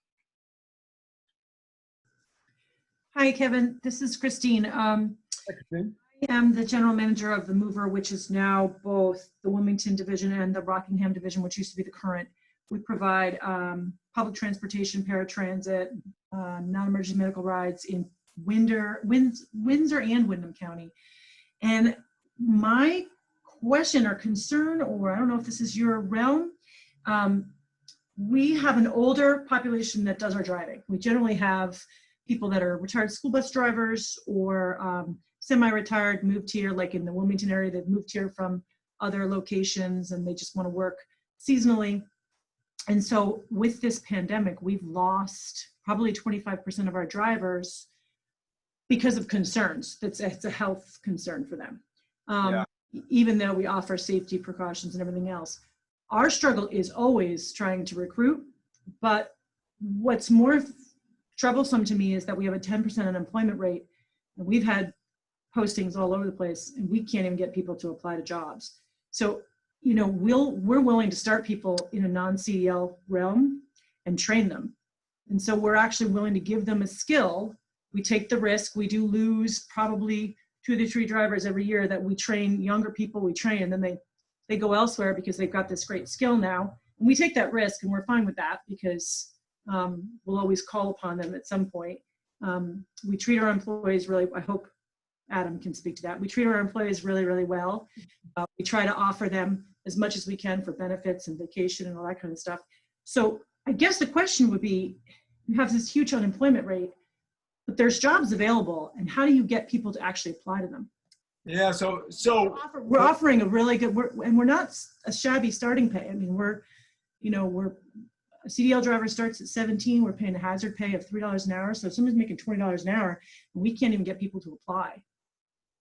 Hi, Kevin. This is Christine. Hi, Christine. I am the general manager of the Mover, which is now both the Wilmington division and the Rockingham division, which used to be the current. We provide public transportation, paratransit, non-emergency medical rides in Windsor and Windham County. And my question or concern, or I don't know if this is your realm, we have an older population that does our driving. We generally have people that are retired school bus drivers or semi-retired, moved here, like in the Wilmington area, they've moved here from other locations and they just want to work seasonally. And so with this pandemic, we've lost probably 25% of our drivers because of concerns. It's a health concern for them. Even though we offer safety precautions and everything else. Our struggle is always trying to recruit, but what's more troublesome to me is that we have a 10% unemployment rate, and we've had postings all over the place, and we can't even get people to apply to jobs. So, you know, we're willing to start people in a non-CDL realm and train them. And so we're actually willing to give them a skill. We take the risk. We do lose probably 2 to 3 drivers every year that we train, younger people we train, and then they go elsewhere because they've got this great skill now. And we take that risk, and we're fine with that because we'll always call upon them at some point. We treat our employees really, I hope Adam can speak to that. We treat our employees really, really well. We try to offer them as much as we can for benefits and vacation and all that kind of stuff. So I guess the question would be, you have this huge unemployment rate, but there's jobs available, and how do you get people to actually apply to them? Yeah, so we're offering a really good, and we're not a shabby starting pay. I mean, a CDL driver starts at 17. We're paying a hazard pay of $3 an hour. So if someone's making $20 an hour, we can't even get people to apply.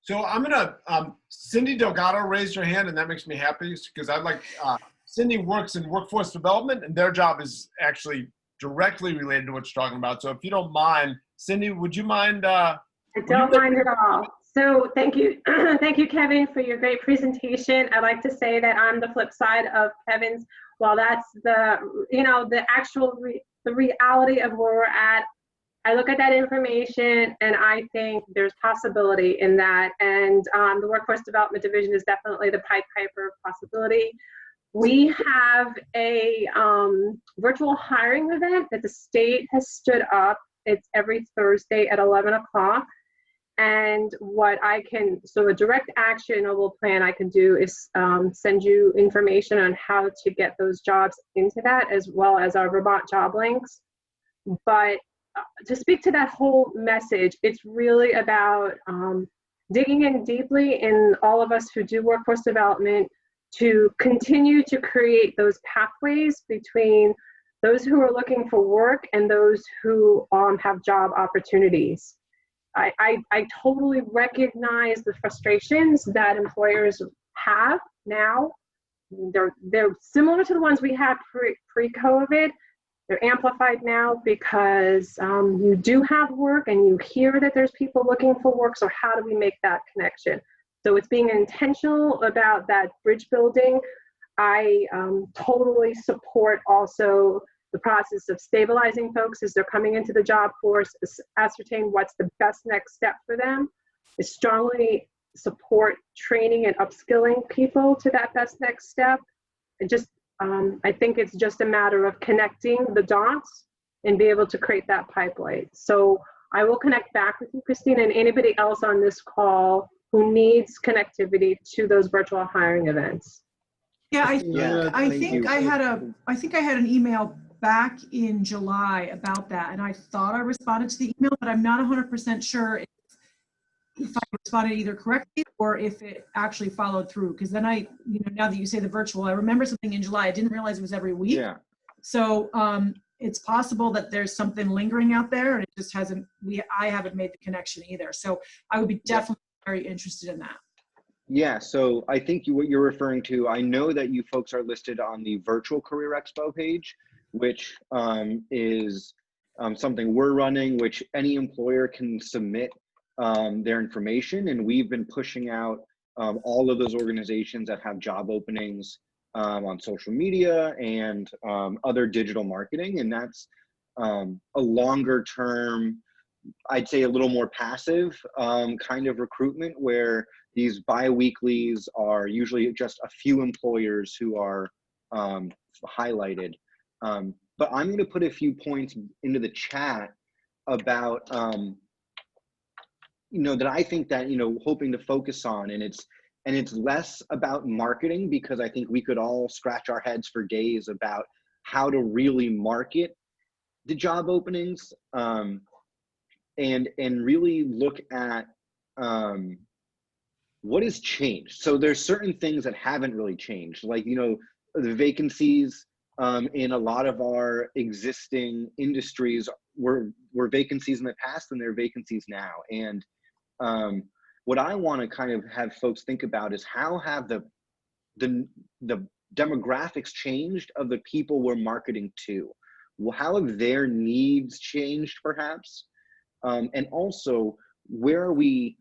So I'm gonna, Cindy Delgado raised her hand, and that makes me happy because I'd like, Cindy works in workforce development, and their job is actually directly related to what you're talking about. So if you don't mind, Cindy, would you mind? I don't mind at all. So thank you. Thank you, Kevin, for your great presentation. I'd like to say that I'm the flip side of Kevin's. While that's the reality of where we're at, I look at that information and I think there's possibility in that. And the Workforce Development Division is definitely the Pied Piper of possibility. We have a virtual hiring event that the state has stood up. It's every Thursday at 11 o'clock. And so a direct actionable plan I can do is send you information on how to get those jobs into that, as well as our Vermont job links. But to speak to that whole message, it's really about digging in deeply in all of us who do workforce development to continue to create those pathways between those who are looking for work and those who have job opportunities. I totally recognize the frustrations that employers have now. They're similar to the ones we had pre-COVID. They're amplified now because you do have work and you hear that there's people looking for work. So how do we make that connection? So it's being intentional about that bridge building. I totally support also the process of stabilizing folks as they're coming into the job force, ascertain what's the best next step for them. I strongly support training and upskilling people to that best next step. I think it's just a matter of connecting the dots and be able to create that pipeline. So I will connect back with you, Christine, and anybody else on this call who needs connectivity to those virtual hiring events. Yeah, I think I had an email back in July about that, and I thought I responded to the email, but I'm not 100% sure if I responded either correctly or if it actually followed through. Because then now that you say the virtual, I remember something in July. I didn't realize it was every week. Yeah. So it's possible that there's something lingering out there, and it just hasn't. I haven't made the connection either. So I would be definitely very interested in that. Yeah, so I think what you're referring to, I know that you folks are listed on the Virtual Career Expo page, which is something we're running, which any employer can submit their information. And we've been pushing out all of those organizations that have job openings on social media and other digital marketing. And that's a longer term, I'd say a little more passive kind of recruitment, where these bi-weeklies are usually just a few employers who are highlighted. But I'm going to put a few points into the chat about, that I think that, hoping to focus on, and it's less about marketing, because I think we could all scratch our heads for days about how to really market the job openings, and really look at what has changed. So there's certain things that haven't really changed, like, the vacancies in a lot of our existing industries were vacancies in the past, and they're vacancies now. And what I want to kind of have folks think about is how have the demographics changed of the people we're marketing to? Well, how have their needs changed, perhaps? And also, what are we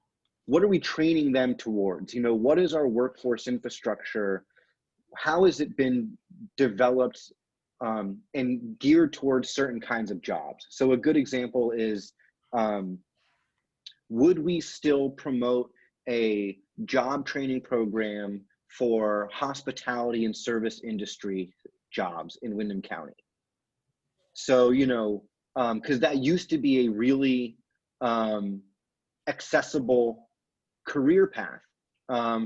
training them towards? You know, what is our workforce infrastructure? How has it been developed and geared towards certain kinds of jobs? So a good example is, would we still promote a job training program for hospitality and service industry jobs in Windham County? So, you know, because that used to be a really accessible career path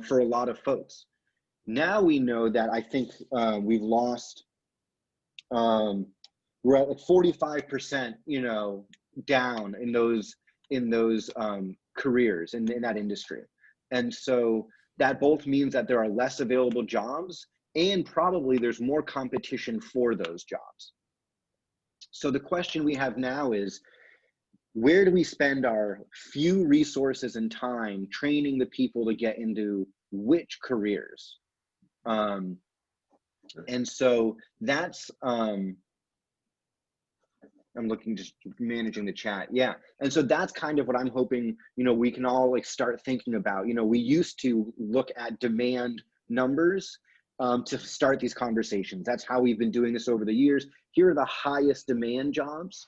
for a lot of folks. Now we know that I think we've lost, we're at like 45%, you know, down in those careers in that industry. And so that both means that there are less available jobs and probably there's more competition for those jobs. So the question we have now is, where do we spend our few resources and time training the people to get into which careers? And so that's, I'm looking, just managing the chat. Yeah. And so that's kind of what I'm hoping, you know, we can all like start thinking about. You know, we used to look at demand numbers to start these conversations. That's how we've been doing this over the years. Here are the highest demand jobs.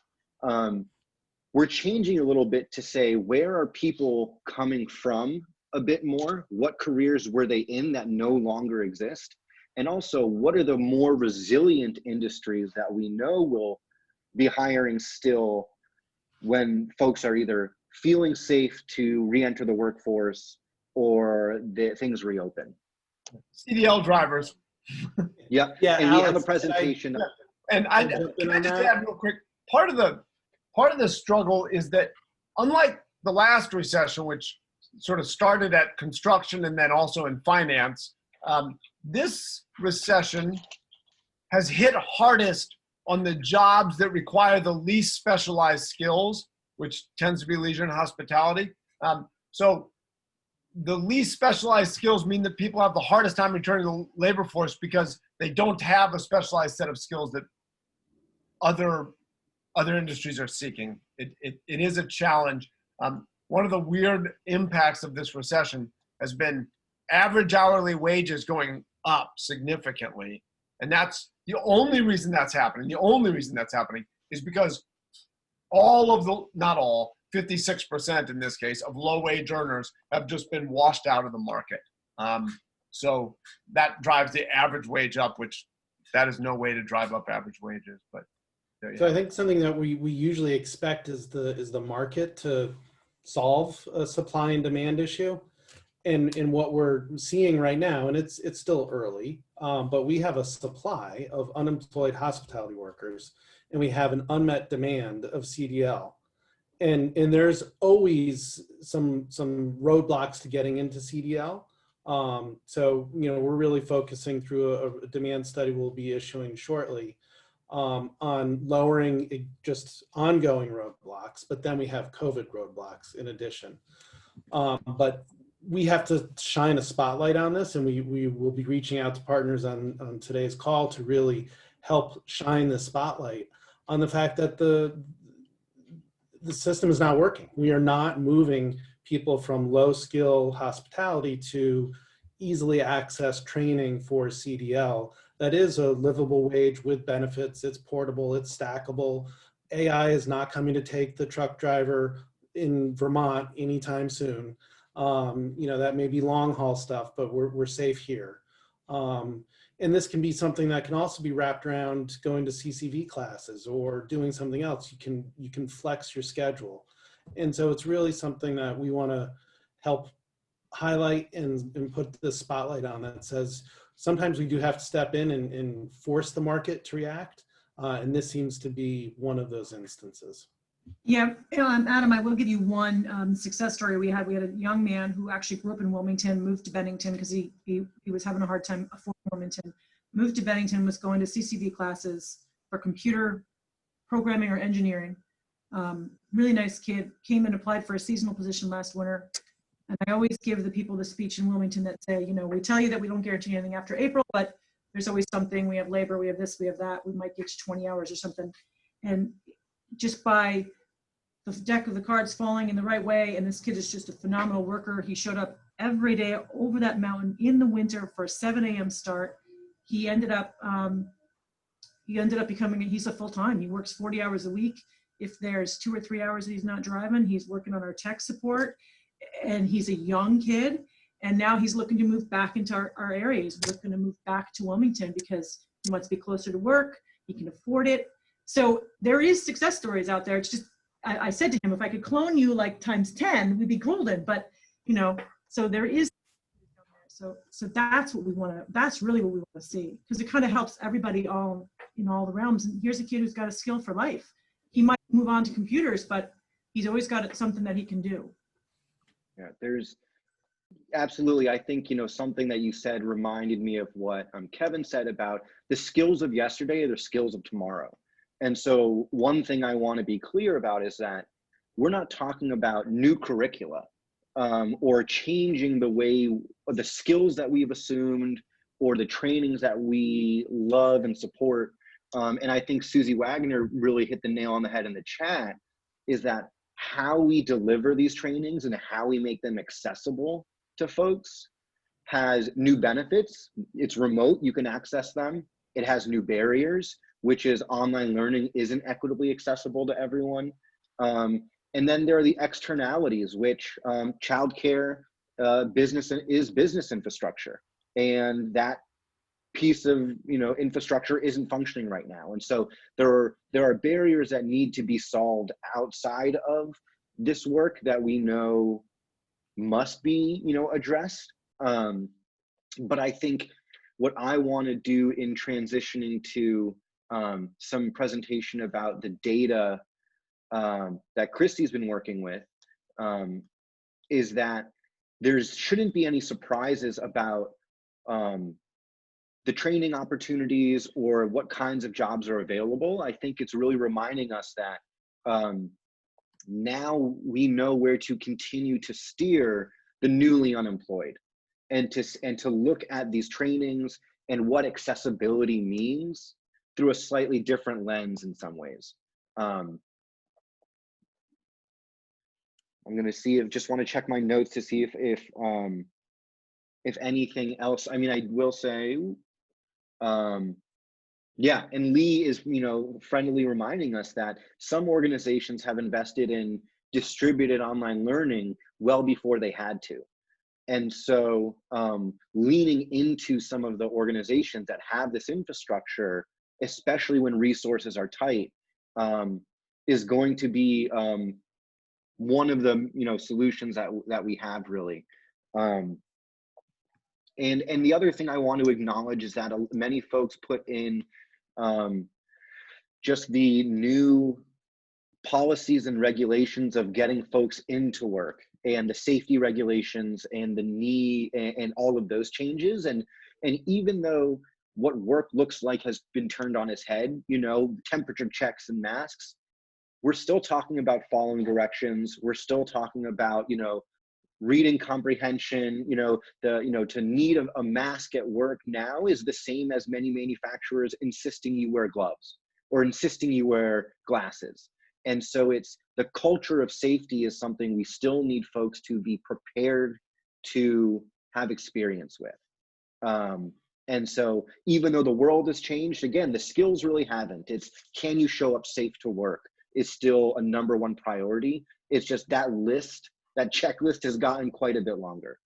We're changing a little bit to say, where are people coming from a bit more? What careers were they in that no longer exist? And also, what are the more resilient industries that we know will be hiring still when folks are either feeling safe to re-enter the workforce or things reopen? CDL drivers. Yeah. Yeah, And Alex, we have a presentation. And I just add real quick, part of the struggle is that, unlike the last recession, which sort of started at construction and then also in finance, this recession has hit hardest on the jobs that require the least specialized skills, which tends to be leisure and hospitality. So the least specialized skills mean that people have the hardest time returning to the labor force because they don't have a specialized set of skills that other industries are seeking. It is a challenge. One of the weird impacts of this recession has been average hourly wages going up significantly. And that's the only reason that's happening. The only reason that's happening is because not all, 56% in this case, of low-wage earners have just been washed out of the market. So that drives the average wage up, which that is no way to drive up average wages. But so I think something that we usually expect is the market to solve a supply and demand issue. And what we're seeing right now, and it's still early, but we have a supply of unemployed hospitality workers, and we have an unmet demand of CDL. And there's always some roadblocks to getting into CDL. So, you know, we're really focusing through a demand study we'll be issuing shortly on lowering just ongoing roadblocks, but then we have COVID roadblocks in addition. But we have to shine a spotlight on this, and we will be reaching out to partners on today's call to really help shine the spotlight on the fact that the system is not working. We are not moving people from low skill hospitality to easily access training for CDL. That is a livable wage with benefits. It's portable, it's stackable. AI is not coming to take the truck driver in Vermont anytime soon. You know, that may be long haul stuff, but we're safe here. And this can be something that can also be wrapped around going to CCV classes or doing something else. You can flex your schedule. And so it's really something that we want to help highlight and put the spotlight on that says, sometimes we do have to step in and force the market to react. And this seems to be one of those instances. Yeah, Adam, I will give you one success story we had. We had a young man who actually grew up in Wilmington, moved to Bennington because he was having a hard time affording Wilmington, moved to Bennington, was going to CCV classes for computer programming or engineering. Really nice kid, came and applied for a seasonal position last winter. And I always give the people the speech in Wilmington that say, you know, we tell you that we don't guarantee anything after April, but there's always something. We have labor, we have this, we have that. We might get you 20 hours or something. And just by the deck of the cards falling in the right way, and this kid is just a phenomenal worker. He showed up every day over that mountain in the winter for a 7 a.m. start. He ended up becoming, he's a full-time. He works 40 hours a week. If there's 2 or 3 hours that he's not driving, he's working on our tech support. And he's a young kid. And now he's looking to move back into our area. He's looking to move back to Wilmington because he wants to be closer to work. He can afford it. So there is success stories out there. It's just, I said to him, if I could clone you like times 10, we'd be golden. But, you know, so there is. So that's what we want to, that's really what we want to see, because it kind of helps everybody all in all the realms. And here's a kid who's got a skill for life. He might move on to computers, but he's always got something that he can do. Yeah, there's absolutely, I think, you know, something that you said reminded me of what Kevin said about the skills of yesterday are the skills of tomorrow. And so one thing I want to be clear about is that we're not talking about new curricula or changing the way, or the skills that we've assumed or the trainings that we love and support. And I think Susie Wagner really hit the nail on the head in the chat, is that how we deliver these trainings and how we make them accessible to folks has new benefits. It's remote, you can access them. It has new barriers, which is online learning isn't equitably accessible to everyone. And then there are the externalities, which childcare business is business infrastructure, and that piece of, you know, infrastructure isn't functioning right now. And so there are barriers that need to be solved outside of this work that we know must be, you know, addressed. But I think what I want to do in transitioning to some presentation about the data that Christy's been working with is that there shouldn't be any surprises about the training opportunities or what kinds of jobs are available. I think it's really reminding us that now we know where to continue to steer the newly unemployed, and to look at these trainings and what accessibility means through a slightly different lens in some ways. I'm going to see if, just want to check my notes to see if anything else. I mean, I will say, yeah, and Lee is, you know, friendly reminding us that some organizations have invested in distributed online learning well before they had to. And so leaning into some of the organizations that have this infrastructure, especially when resources are tight, is going to be one of the, you know, solutions that we have really. And the other thing I want to acknowledge is that many folks put in just the new policies and regulations of getting folks into work, and the safety regulations and the need and all of those changes. And even though what work looks like has been turned on its head, you know, temperature checks and masks, we're still talking about following directions. We're still talking about, you know, reading comprehension. You know, to need a mask at work now is the same as many manufacturers insisting you wear gloves or insisting you wear glasses. And so it's the culture of safety is something we still need folks to be prepared to have experience with. And so even though the world has changed, again, the skills really haven't. It's, can you show up safe to work is still a #1 priority. It's just that list, that checklist has gotten quite a bit longer.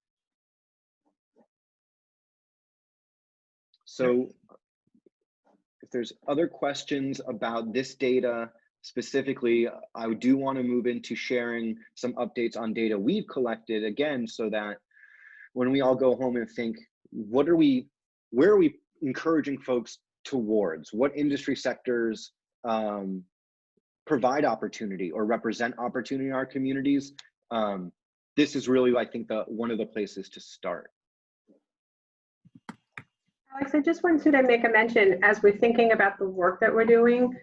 So if there's other questions about this data, specifically, I do want to move into sharing some updates on data we've collected, again, so that when we all go home and think, where are we encouraging folks towards? What industry sectors provide opportunity or represent opportunity in our communities? This is really, I think, one of the places to start. Alex, I just wanted to make a mention, as we're thinking about the work that we're doing,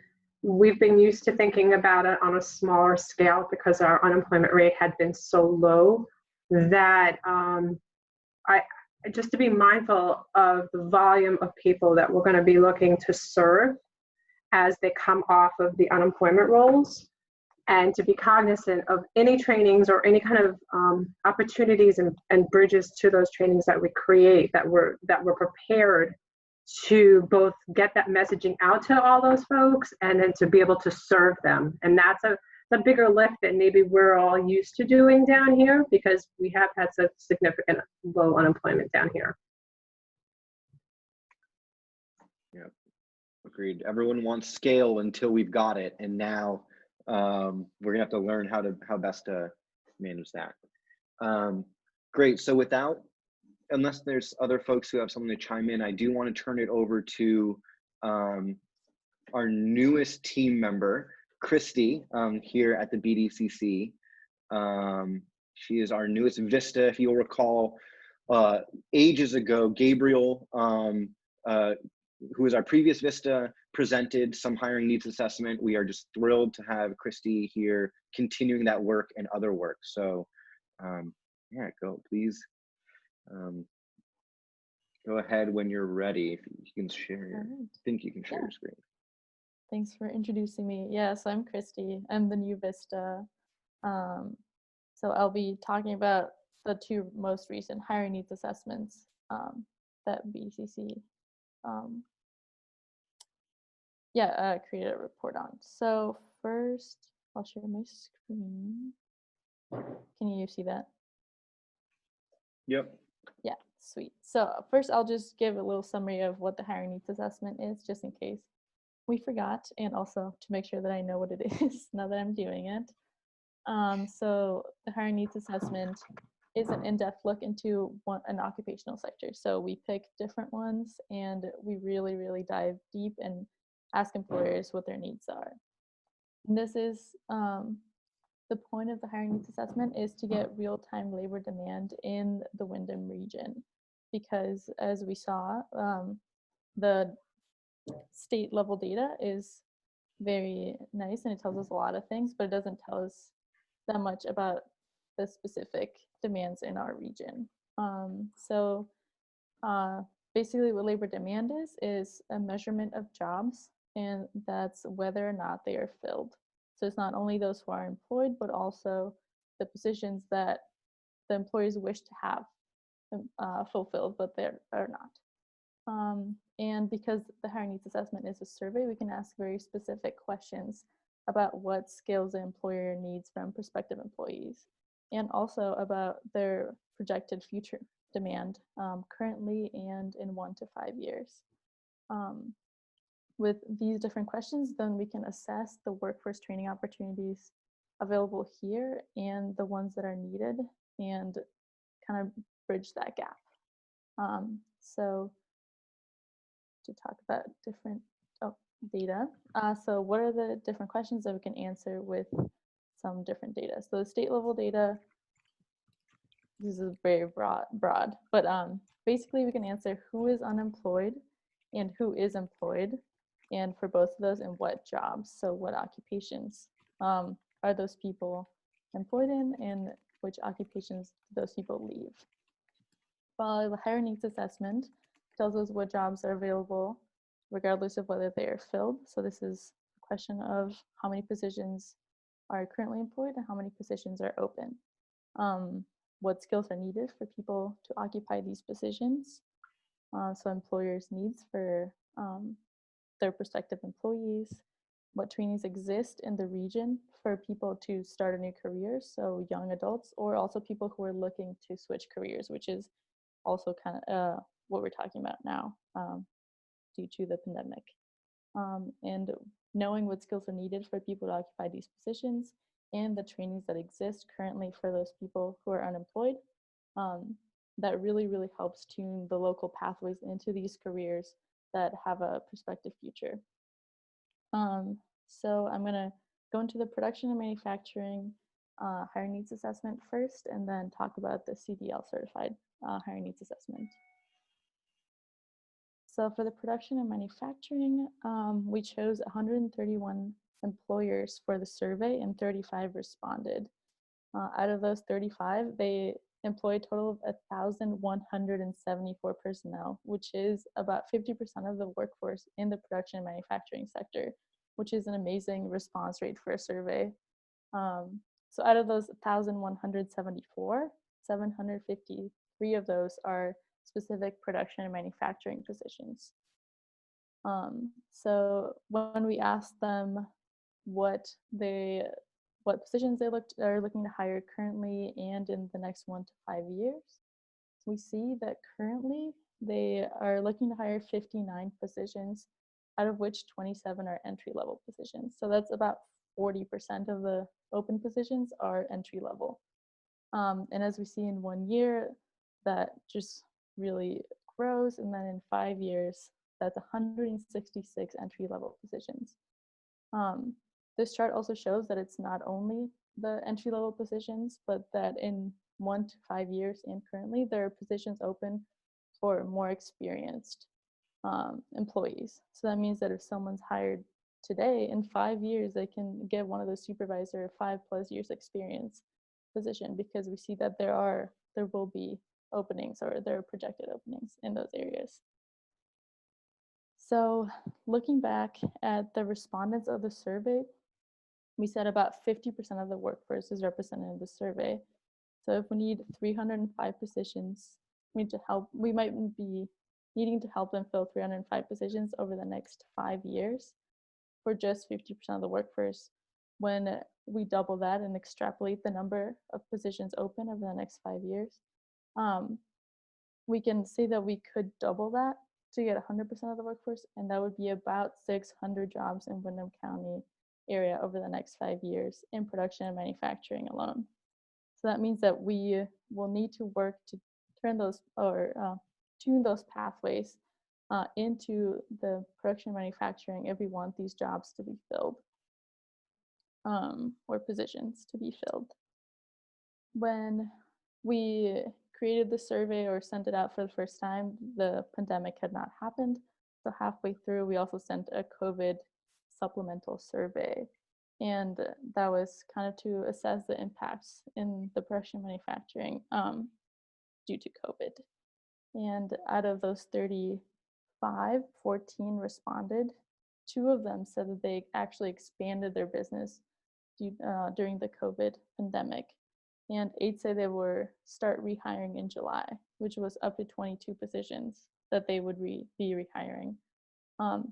we've been used to thinking about it on a smaller scale because our unemployment rate had been so low that just to be mindful of the volume of people that we're going to be looking to serve as they come off of the unemployment rolls, and to be cognizant of any trainings or any kind of opportunities and bridges to those trainings that we create, that we're prepared to both get that messaging out to all those folks and then to be able to serve them. And that's a bigger lift than maybe we're all used to doing down here, because we have had such significant low unemployment down here. Yeah, agreed. Everyone wants scale until we've got it, and now we're gonna have to learn how best to manage that. Great. So unless there's other folks who have something to chime in, I do want to turn it over to our newest team member, Christy, here at the BDCC. She is our newest Vista. If you'll recall, ages ago, Gabriel, who was our previous Vista, presented some hiring needs assessment. We are just thrilled to have Christy here, continuing that work and other work. So yeah, please go ahead when you're ready. If you can share, I think you can share your screen. Thanks for introducing me. Yes, I'm Christy. I'm the new Vista. So I'll be talking about the two most recent hiring needs assessments that BDCC created a report on. So first, I'll share my screen. Can you see that? Yep. Yeah, sweet. So first, I'll just give a little summary of what the hiring needs assessment is, just in case we forgot, and also to make sure that I know what it is now that I'm doing it. So the hiring needs assessment is an in-depth look into an occupational sector. So we pick different ones and we really, really dive deep and ask employers what their needs are. And this is the point of the hiring needs assessment, is to get real-time labor demand in the Windham region, because as we saw, the state level data is very nice and it tells us a lot of things, but it doesn't tell us that much about the specific demands in our region. Basically what labor demand is a measurement of jobs, and that's whether or not they are filled. So it's not only those who are employed, but also the positions that the employers wish to have fulfilled, but they are not. And because the hiring needs assessment is a survey, we can ask very specific questions about what skills the employer needs from prospective employees, and also about their projected future demand currently and in 1 to 5 years. With these different questions, then we can assess the workforce training opportunities available here and the ones that are needed, and kind of bridge that gap. So to talk about different data. So what are the different questions that we can answer with some different data? So the state level data, this is very broad, but basically we can answer who is unemployed and who is employed, and for both of those, in what jobs. So what occupations are those people employed in, and which occupations do those people leave? While the hiring needs assessment tells us what jobs are available regardless of whether they are filled. So this is a question of how many positions are currently employed and how many positions are open. What skills are needed for people to occupy these positions. So employers' needs for their prospective employees, what trainings exist in the region for people to start a new career, so young adults, or also people who are looking to switch careers, which is also kind of what we're talking about now due to the pandemic. And knowing what skills are needed for people to occupy these positions and the trainings that exist currently for those people who are unemployed, that really, really helps tune the local pathways into these careers that have a prospective future. So I'm going to go into the production and manufacturing hiring needs assessment first, and then talk about the CDL certified hiring needs assessment. So for the production and manufacturing, we chose 131 employers for the survey, and 35 responded. Out of those 35, they employ a total of 1,174 personnel, which is about 50% of the workforce in the production and manufacturing sector, which is an amazing response rate for a survey. So out of those 1,174, 753 of those are specific production and manufacturing positions. So when we asked them what positions they are looking to hire currently and in the next 1 to 5 years, we see that currently they are looking to hire 59 positions, out of which 27 are entry-level positions. So that's about 40% of the open positions are entry-level. And as we see in 1 year, that just really grows. And then in 5 years, that's 166 entry-level positions. This chart also shows that it's not only the entry-level positions, but that in 1 to 5 years and currently, there are positions open for more experienced employees. So that means that if someone's hired today, in 5 years, they can get one of those supervisor 5+ years experience position, because we see that there will be openings, or there are projected openings in those areas. So looking back at the respondents of the survey, we said about 50% of the workforce is represented in the survey. So if we need 305 positions, we might be needing to help them fill 305 positions over the next 5 years for just 50% of the workforce. When we double that and extrapolate the number of positions open over the next 5 years, we can say that we could double that to get 100% of the workforce, and that would be about 600 jobs in Windham County area over the next 5 years in production and manufacturing alone. So that means that we will need to work to turn those, or tune those pathways into the production and manufacturing if we want these jobs to be filled, or positions to be filled. When we created the survey or sent it out for the first time, the pandemic had not happened. So halfway through, we also sent a COVID supplemental survey. And that was kind of to assess the impacts in the production manufacturing due to COVID. And out of those 35, 14 responded. 2 of them said that they actually expanded their business during the COVID pandemic. And 8 say they were start rehiring in July, which was up to 22 positions that they would be rehiring.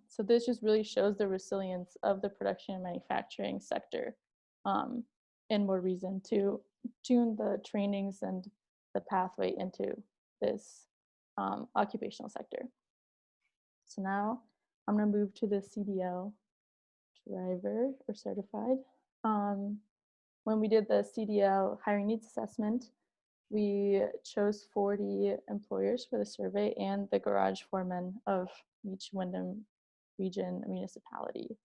So this just really shows the resilience of the production and manufacturing sector, and more reason to tune the trainings and the pathway into this occupational sector. So now I'm going to move to the CDL driver or certified. When we did the CDL hiring needs assessment, we chose 40 employers for the survey and the garage foreman of each Windham region municipality.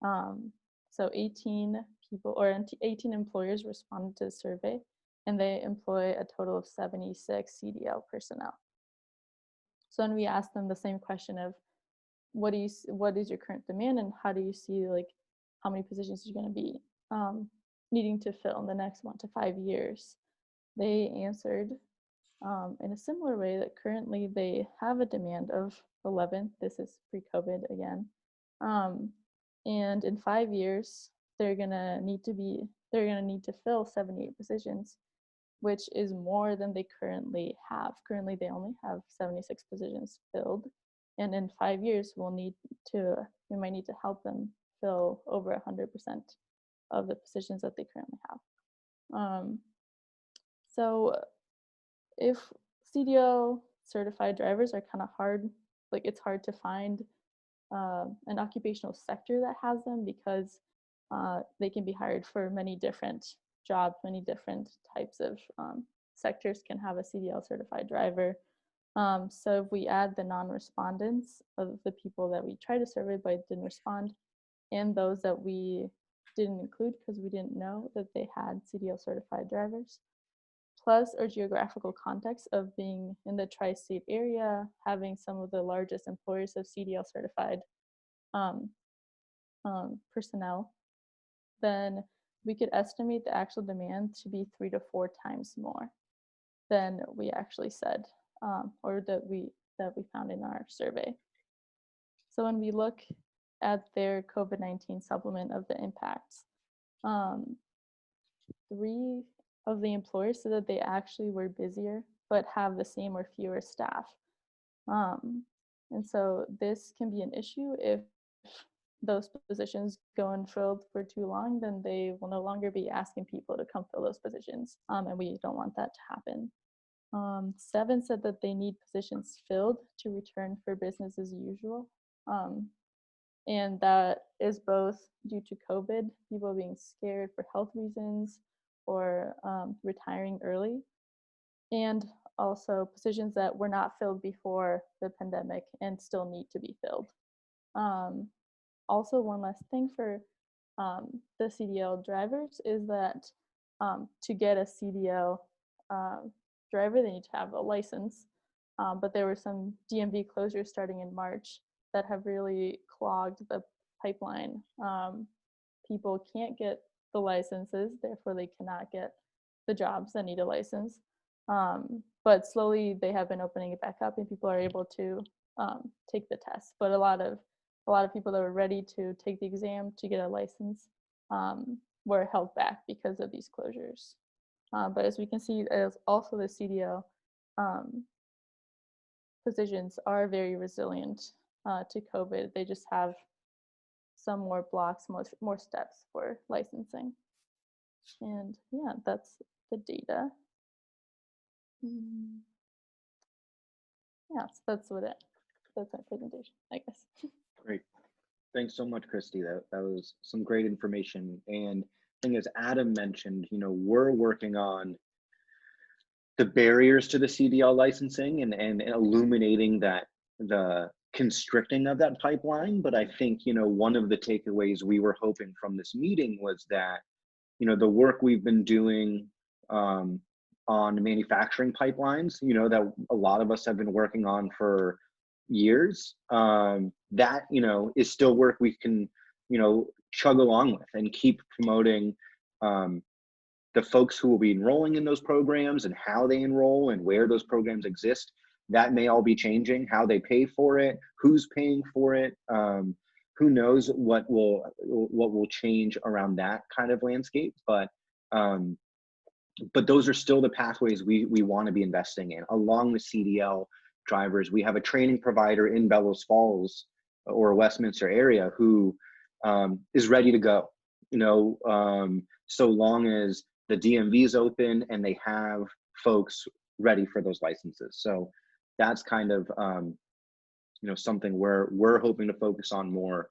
So 18 people, or 18 employers responded to the survey, and they employ a total of 76 CDL personnel. So when we asked them the same question of what is your current demand, and how do you see, like, how many positions you're going to be needing to fill in the next 1 to 5 years, they answered in a similar way that currently they have a demand of 11. This is pre-COVID again. And in 5 years, they're gonna need to fill 78 positions, which is more than they currently have. Currently, they only have 76 positions filled, and in 5 years, we might need to help them fill over 100% of the positions that they currently have. So if CDL certified drivers are kind of hard, like it's hard to find an occupational sector that has them, because they can be hired for many different jobs, many different types of sectors can have a CDL certified driver. So if we add the non-respondents of the people that we tried to survey but didn't respond, and those that we didn't include because we didn't know that they had CDL certified drivers, plus our geographical context of being in the tri-state area, having some of the largest employers of CDL certified personnel, then we could estimate the actual demand to be 3 to 4 times more than we actually said, or that we found in our survey. So when we look at their COVID-19 supplement of the impacts, 3 of the employers said that they actually were busier but have the same or fewer staff. And so this can be an issue if those positions go unfilled for too long, then they will no longer be asking people to come fill those positions, and we don't want that to happen. 7 said that they need positions filled to return for business as usual. And that is both due to COVID, people being scared for health reasons, or retiring early, and also positions that were not filled before the pandemic and still need to be filled. Also, one last thing for the CDL drivers is that to get a CDL driver, they need to have a license. But there were some DMV closures starting in March that have really clogged the pipeline. People can't get the licenses, therefore they cannot get the jobs that need a license. But slowly they have been opening it back up and people are able to take the test. But a lot of people that were ready to take the exam to get a license were held back because of these closures. But as we can see, also the CDL positions are very resilient to COVID. They just have some more blocks, more steps for licensing. And yeah, that's the data. Yeah, so that's my presentation, I guess. Great. Thanks so much, Christy. That was some great information. And I think as Adam mentioned, we're working on the barriers to the CDL licensing and illuminating the constricting of that pipeline. But I think, one of the takeaways we were hoping from this meeting was that, the work we've been doing on manufacturing pipelines, that a lot of us have been working on for years, that, is still work we can, chug along with and keep promoting the folks who will be enrolling in those programs and how they enroll and where those programs exist. That may all be changing, how they pay for it, who's paying for it, who knows what will change around that kind of landscape. But those are still the pathways we want to be investing in. Along with CDL drivers, we have a training provider in Bellows Falls or Westminster area who is ready to go, so long as the DMV is open and they have folks ready for those licenses. So that's kind of, something we're hoping to focus on more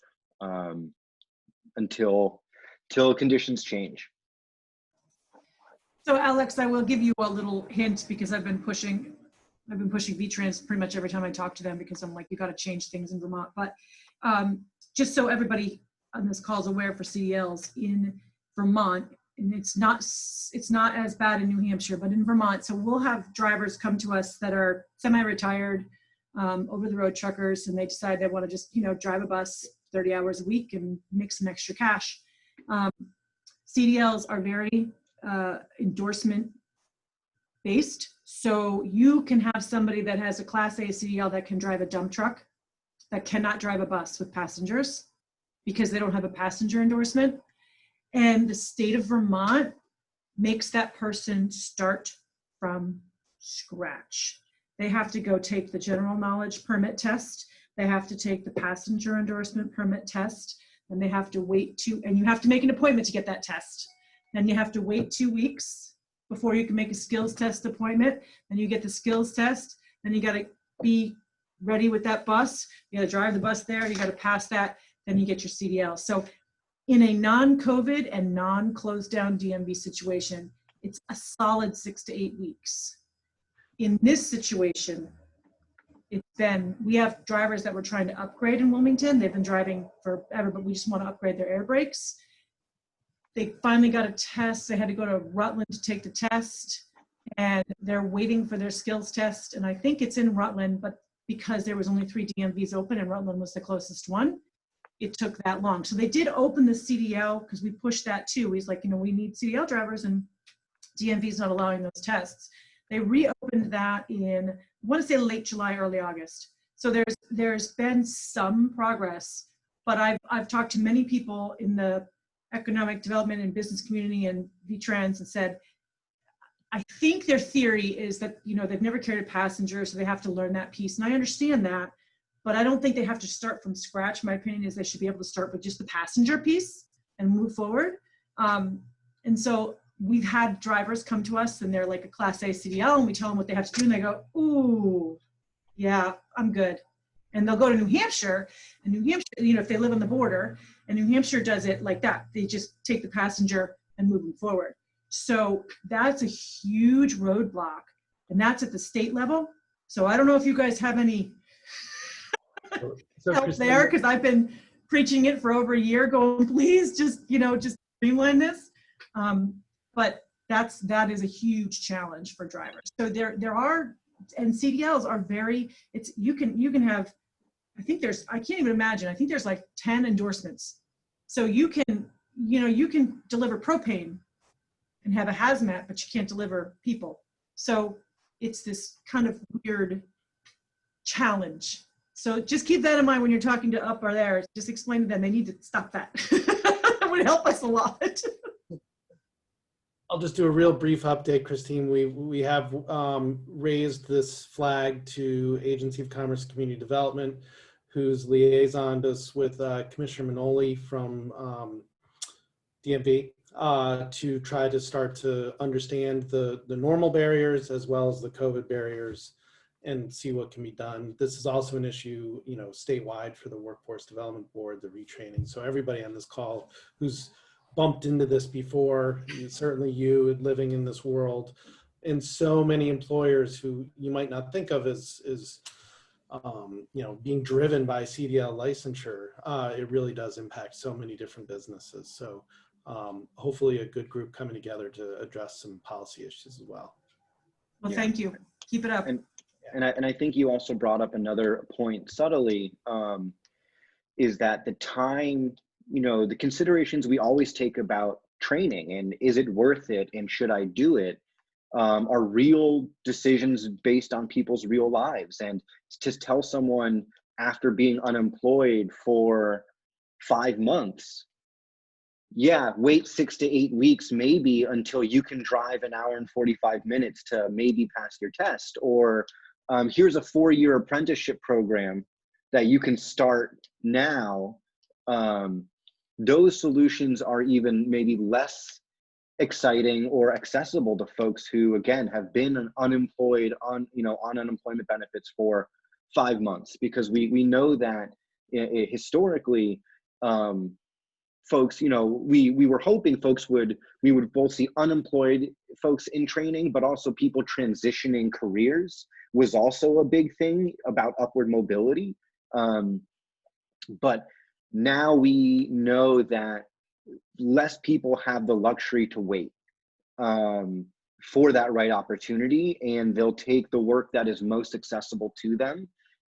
until conditions change. So Alex, I will give you a little hint because I've been pushing VTrans pretty much every time I talk to them because I'm like, you got to change things in Vermont. But just so everybody on this call is aware, for CDLs in Vermont, and it's not as bad in New Hampshire, but in Vermont, so we'll have drivers come to us that are semi-retired, over-the-road truckers, and they decide they want to just drive a bus 30 hours a week and make some extra cash. CDLs are very endorsement based. So you can have somebody that has a Class A CDL that can drive a dump truck that cannot drive a bus with passengers because they don't have a passenger endorsement. And the state of Vermont makes that person start from scratch. They have to go take the general knowledge permit test. They have to take the passenger endorsement permit test. And they have to wait and you have to make an appointment to get that test. Then you have to wait 2 weeks before you can make a skills test appointment. Then you get the skills test. Then you got to be ready with that bus. You got to drive the bus there. You got to pass that. Then you get your CDL. So in a non-COVID and non-closed down DMV situation, it's a solid 6 to 8 weeks. In this situation, we have drivers that we're trying to upgrade in Wilmington. They've been driving forever, but we just want to upgrade their air brakes. They finally got a test. They had to go to Rutland to take the test, and they're waiting for their skills test. And I think it's in Rutland, but because there was only 3 DMVs open and Rutland was the closest one, it took that long. So they did open the CDL because we pushed that too. He's like, we need CDL drivers and DMV's not allowing those tests. They reopened that in, I want to say late July, early August. So there's been some progress, but I've talked to many people in the economic development and business community and VTrans and said, I think their theory is that, you know, they've never carried a passenger, so they have to learn that piece. And I understand that, but I don't think they have to start from scratch. My opinion is they should be able to start with just the passenger piece and move forward. And so we've had drivers come to us and they're like a Class A CDL, and we tell them what they have to do, and they go, ooh, yeah, I'm good. And they'll go to New Hampshire, and New Hampshire, you know, if they live on the border, and New Hampshire does it like that. They just take the passenger and move them forward. So that's a huge roadblock, and that's at the state level. So I don't know if you guys have any help there, because I've been preaching it for over a year, going, please just, you know, just streamline this. But that is a huge challenge for drivers. So there are, and CDLs are very, you can have, I think there's, I can't even imagine, I think there's like 10 endorsements. So you can deliver propane and have a hazmat, but you can't deliver people. So it's this kind of weird challenge. So just keep that in mind when you're talking to up or there. Just explain to them they need to stop that. That would help us a lot. I'll just do a real brief update, Christine. We have raised this flag to Agency of Commerce and Community Development, who's liaisoned us with Commissioner Manoli from DMV to try to start to understand the normal barriers as well as the COVID barriers and see what can be done. This is also an issue, you know, statewide for the Workforce Development Board, the retraining. So everybody on this call who's bumped into this before, certainly you living in this world, and so many employers who you might not think of as you know, being driven by CDL licensure, it really does impact so many different businesses. So hopefully a good group coming together to address some policy issues as well. Well, thank you. Keep it up. And I think you also brought up another point subtly, is that the time, you know, the considerations we always take about training and is it worth it and should I do it, are real decisions based on people's real lives. And to tell someone after being unemployed for 5 months, yeah, wait 6 to 8 weeks maybe until you can drive an hour and 45 minutes to maybe pass your test, or here's a 4-year apprenticeship program that you can start now. Those solutions are even maybe less exciting or accessible to folks who, again, have been unemployed on unemployment benefits for 5 months, because we know that historically, folks, you know, we were hoping we would both see unemployed folks in training, but also people transitioning careers was also a big thing about upward mobility. But now we know that less people have the luxury to wait for that right opportunity, and they'll take the work that is most accessible to them.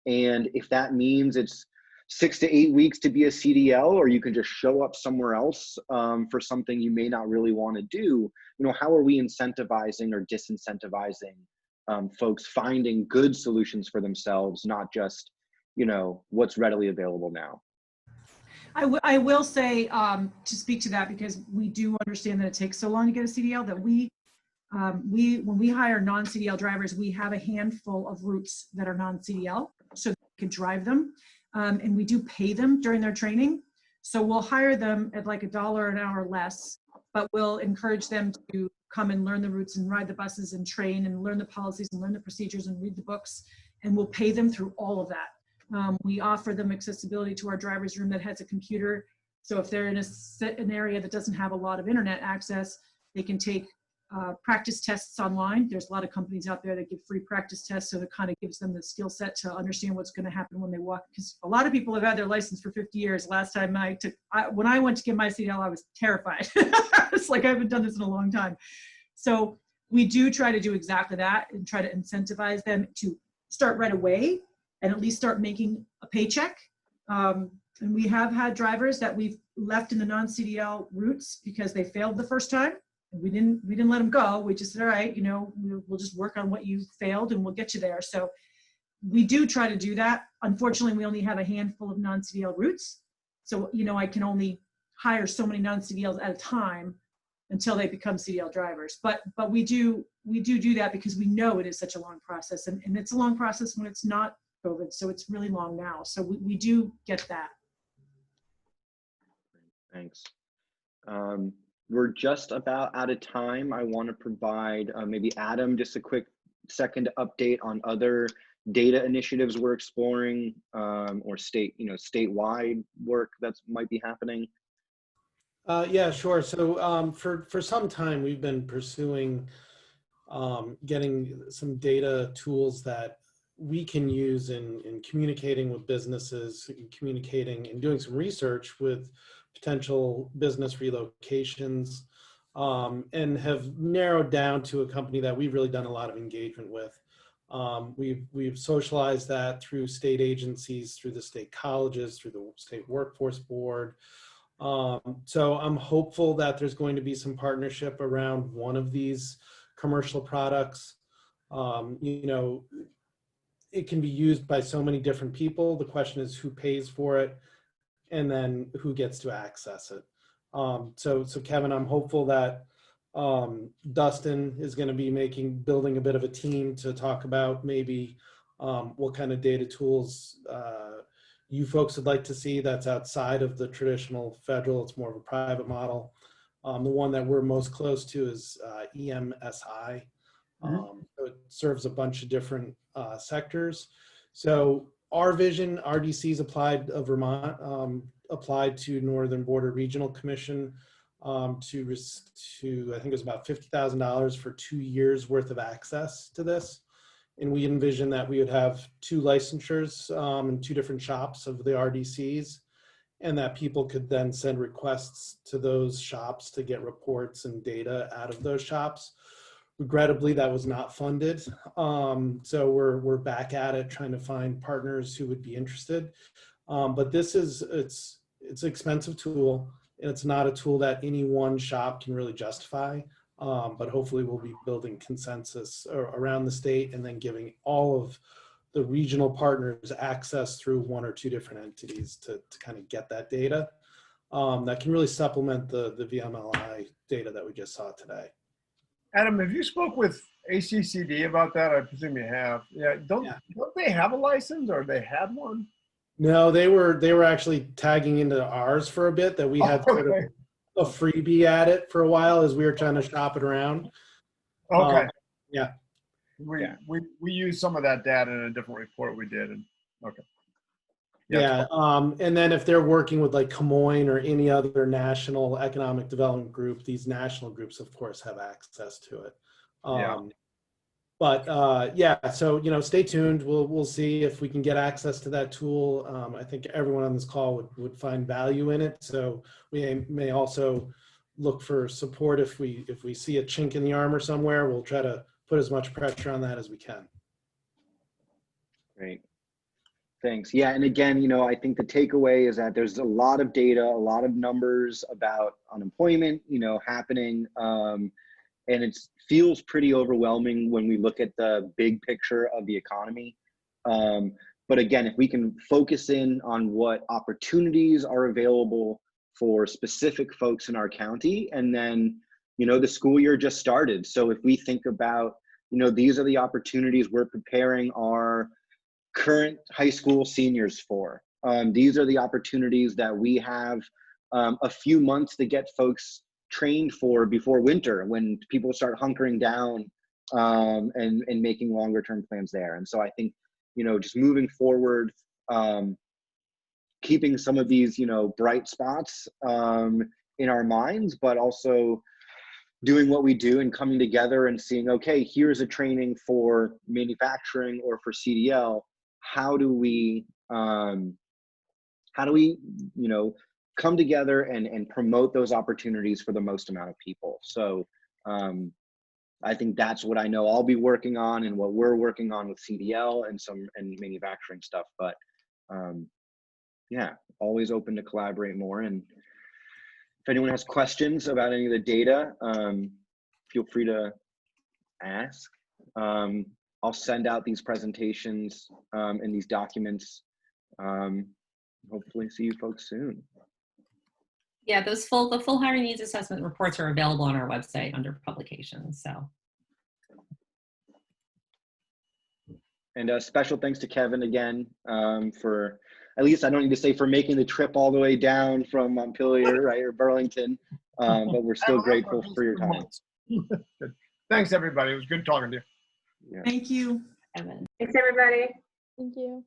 And if that means it's 6 to 8 weeks to be a CDL, or you can just show up somewhere else for something you may not really want to do, you know, how are we incentivizing or disincentivizing folks finding good solutions for themselves, not just, you know, what's readily available now? I will say, to speak to that, because we do understand that it takes so long to get a CDL, that when we hire non-CDL drivers, we have a handful of routes that are non-CDL, so they can drive them. And we do pay them during their training. So we'll hire them at like $1 an hour less, but we'll encourage them to come and learn the routes and ride the buses and train and learn the policies and learn the procedures and read the books. And we'll pay them through all of that. We offer them accessibility to our driver's room that has a computer. So if they're in an area that doesn't have a lot of internet access, they can take practice tests online. There's a lot of companies out there that give free practice tests, so it kind of gives them the skill set to understand what's going to happen when they walk. Because a lot of people have had their license for 50 years. Last time when I went to get my CDL, I was terrified. It's like I haven't done this in a long time. So we do try to do exactly that and try to incentivize them to start right away and at least start making a paycheck. And we have had drivers that we've left in the non-CDL routes because they failed the first time. We didn't let them go. We just said, all right, you know, we'll just work on what you failed and we'll get you there. So we do try to do that. Unfortunately, we only have a handful of non-CDL routes. So, you know, I can only hire so many non-CDLs at a time until they become CDL drivers. But we do that because we know it is such a long process, and it's a long process when it's not COVID. So it's really long now. So we do get that. Thanks. We're just about out of time. I want to provide maybe Adam just a quick second update on other data initiatives we're exploring, or statewide work that might be happening. Yeah, sure. So for some time, we've been pursuing getting some data tools that we can use in communicating with businesses, communicating and doing some research with potential business relocations, and have narrowed down to a company that we've really done a lot of engagement with. We've socialized that through state agencies, through the state colleges, through the state workforce board. So I'm hopeful that there's going to be some partnership around one of these commercial products. You know, it can be used by so many different people. The question is who pays for it, and then who gets to access it. So Kevin, I'm hopeful that Dustin is going to be building a bit of a team to talk about maybe what kind of data tools you folks would like to see that's outside of the traditional federal. It's more of a private model. The one that we're most close to is EMSI. So it serves a bunch of different sectors. So our vision, RDC's applied, Vermont applied to Northern Border Regional Commission to I think it was about $50,000 for 2 years worth of access to this. And we envision that we would have 2 licensures in 2 different shops of the RDCs, and that people could then send requests to those shops to get reports and data out of those shops. Regrettably, that was not funded. So we're back at it, trying to find partners who would be interested. But it's an expensive tool, and it's not a tool that any one shop can really justify. But hopefully we'll be building consensus around the state and then giving all of the regional partners access through 1 or 2 different entities to kind of get that data that can really supplement the VMLI data that we just saw today. Adam, have you spoke with ACCD about that? I presume you have. Yeah. Don't they have a license, or they had one? No, they were actually tagging into ours for a bit, that we had sort of a freebie at it for a while as we were trying to shop it around. Okay. Yeah. We used some of that data in a different report we did. And okay. Yeah. And then if they're working with like Camoin or any other national economic development group, these national groups, of course, have access to it. But yeah, so, you know, stay tuned. We'll see if we can get access to that tool. I think everyone on this call would find value in it. So we may also look for support if we see a chink in the armor somewhere. We'll try to put as much pressure on that as we can. Great. Thanks. Yeah, and again, you know, I think the takeaway is that there's a lot of data, a lot of numbers about unemployment, you know, happening. And it feels pretty overwhelming when we look at the big picture of the economy. But again, if we can focus in on what opportunities are available for specific folks in our county, and then, you know, the school year just started. So if we think about, you know, these are the opportunities we're preparing our current high school seniors for. These are the opportunities that we have a few months to get folks trained for before winter, when people start hunkering down and making longer term plans there. And so I think, you know, just moving forward, keeping some of these, you know, bright spots in our minds, but also doing what we do and coming together and seeing, okay, here's a training for manufacturing or for CDL. How do we, you know, come together and promote those opportunities for the most amount of people? So I think that's what I know I'll be working on, and what we're working on with CDL and manufacturing stuff. But yeah, always open to collaborate more. And if anyone has questions about any of the data, feel free to ask. I'll send out these presentations and these documents. Hopefully see you folks soon. Yeah, the full hiring needs assessment reports are available on our website under publications. So. And a special thanks to Kevin again for, at least I don't need to say for making the trip all the way down from Montpelier, right, or Burlington, but we're still grateful for your time. Good. Thanks, everybody. It was good talking to you. Yeah. Thank you. Evan. Thanks, everybody. Thank you.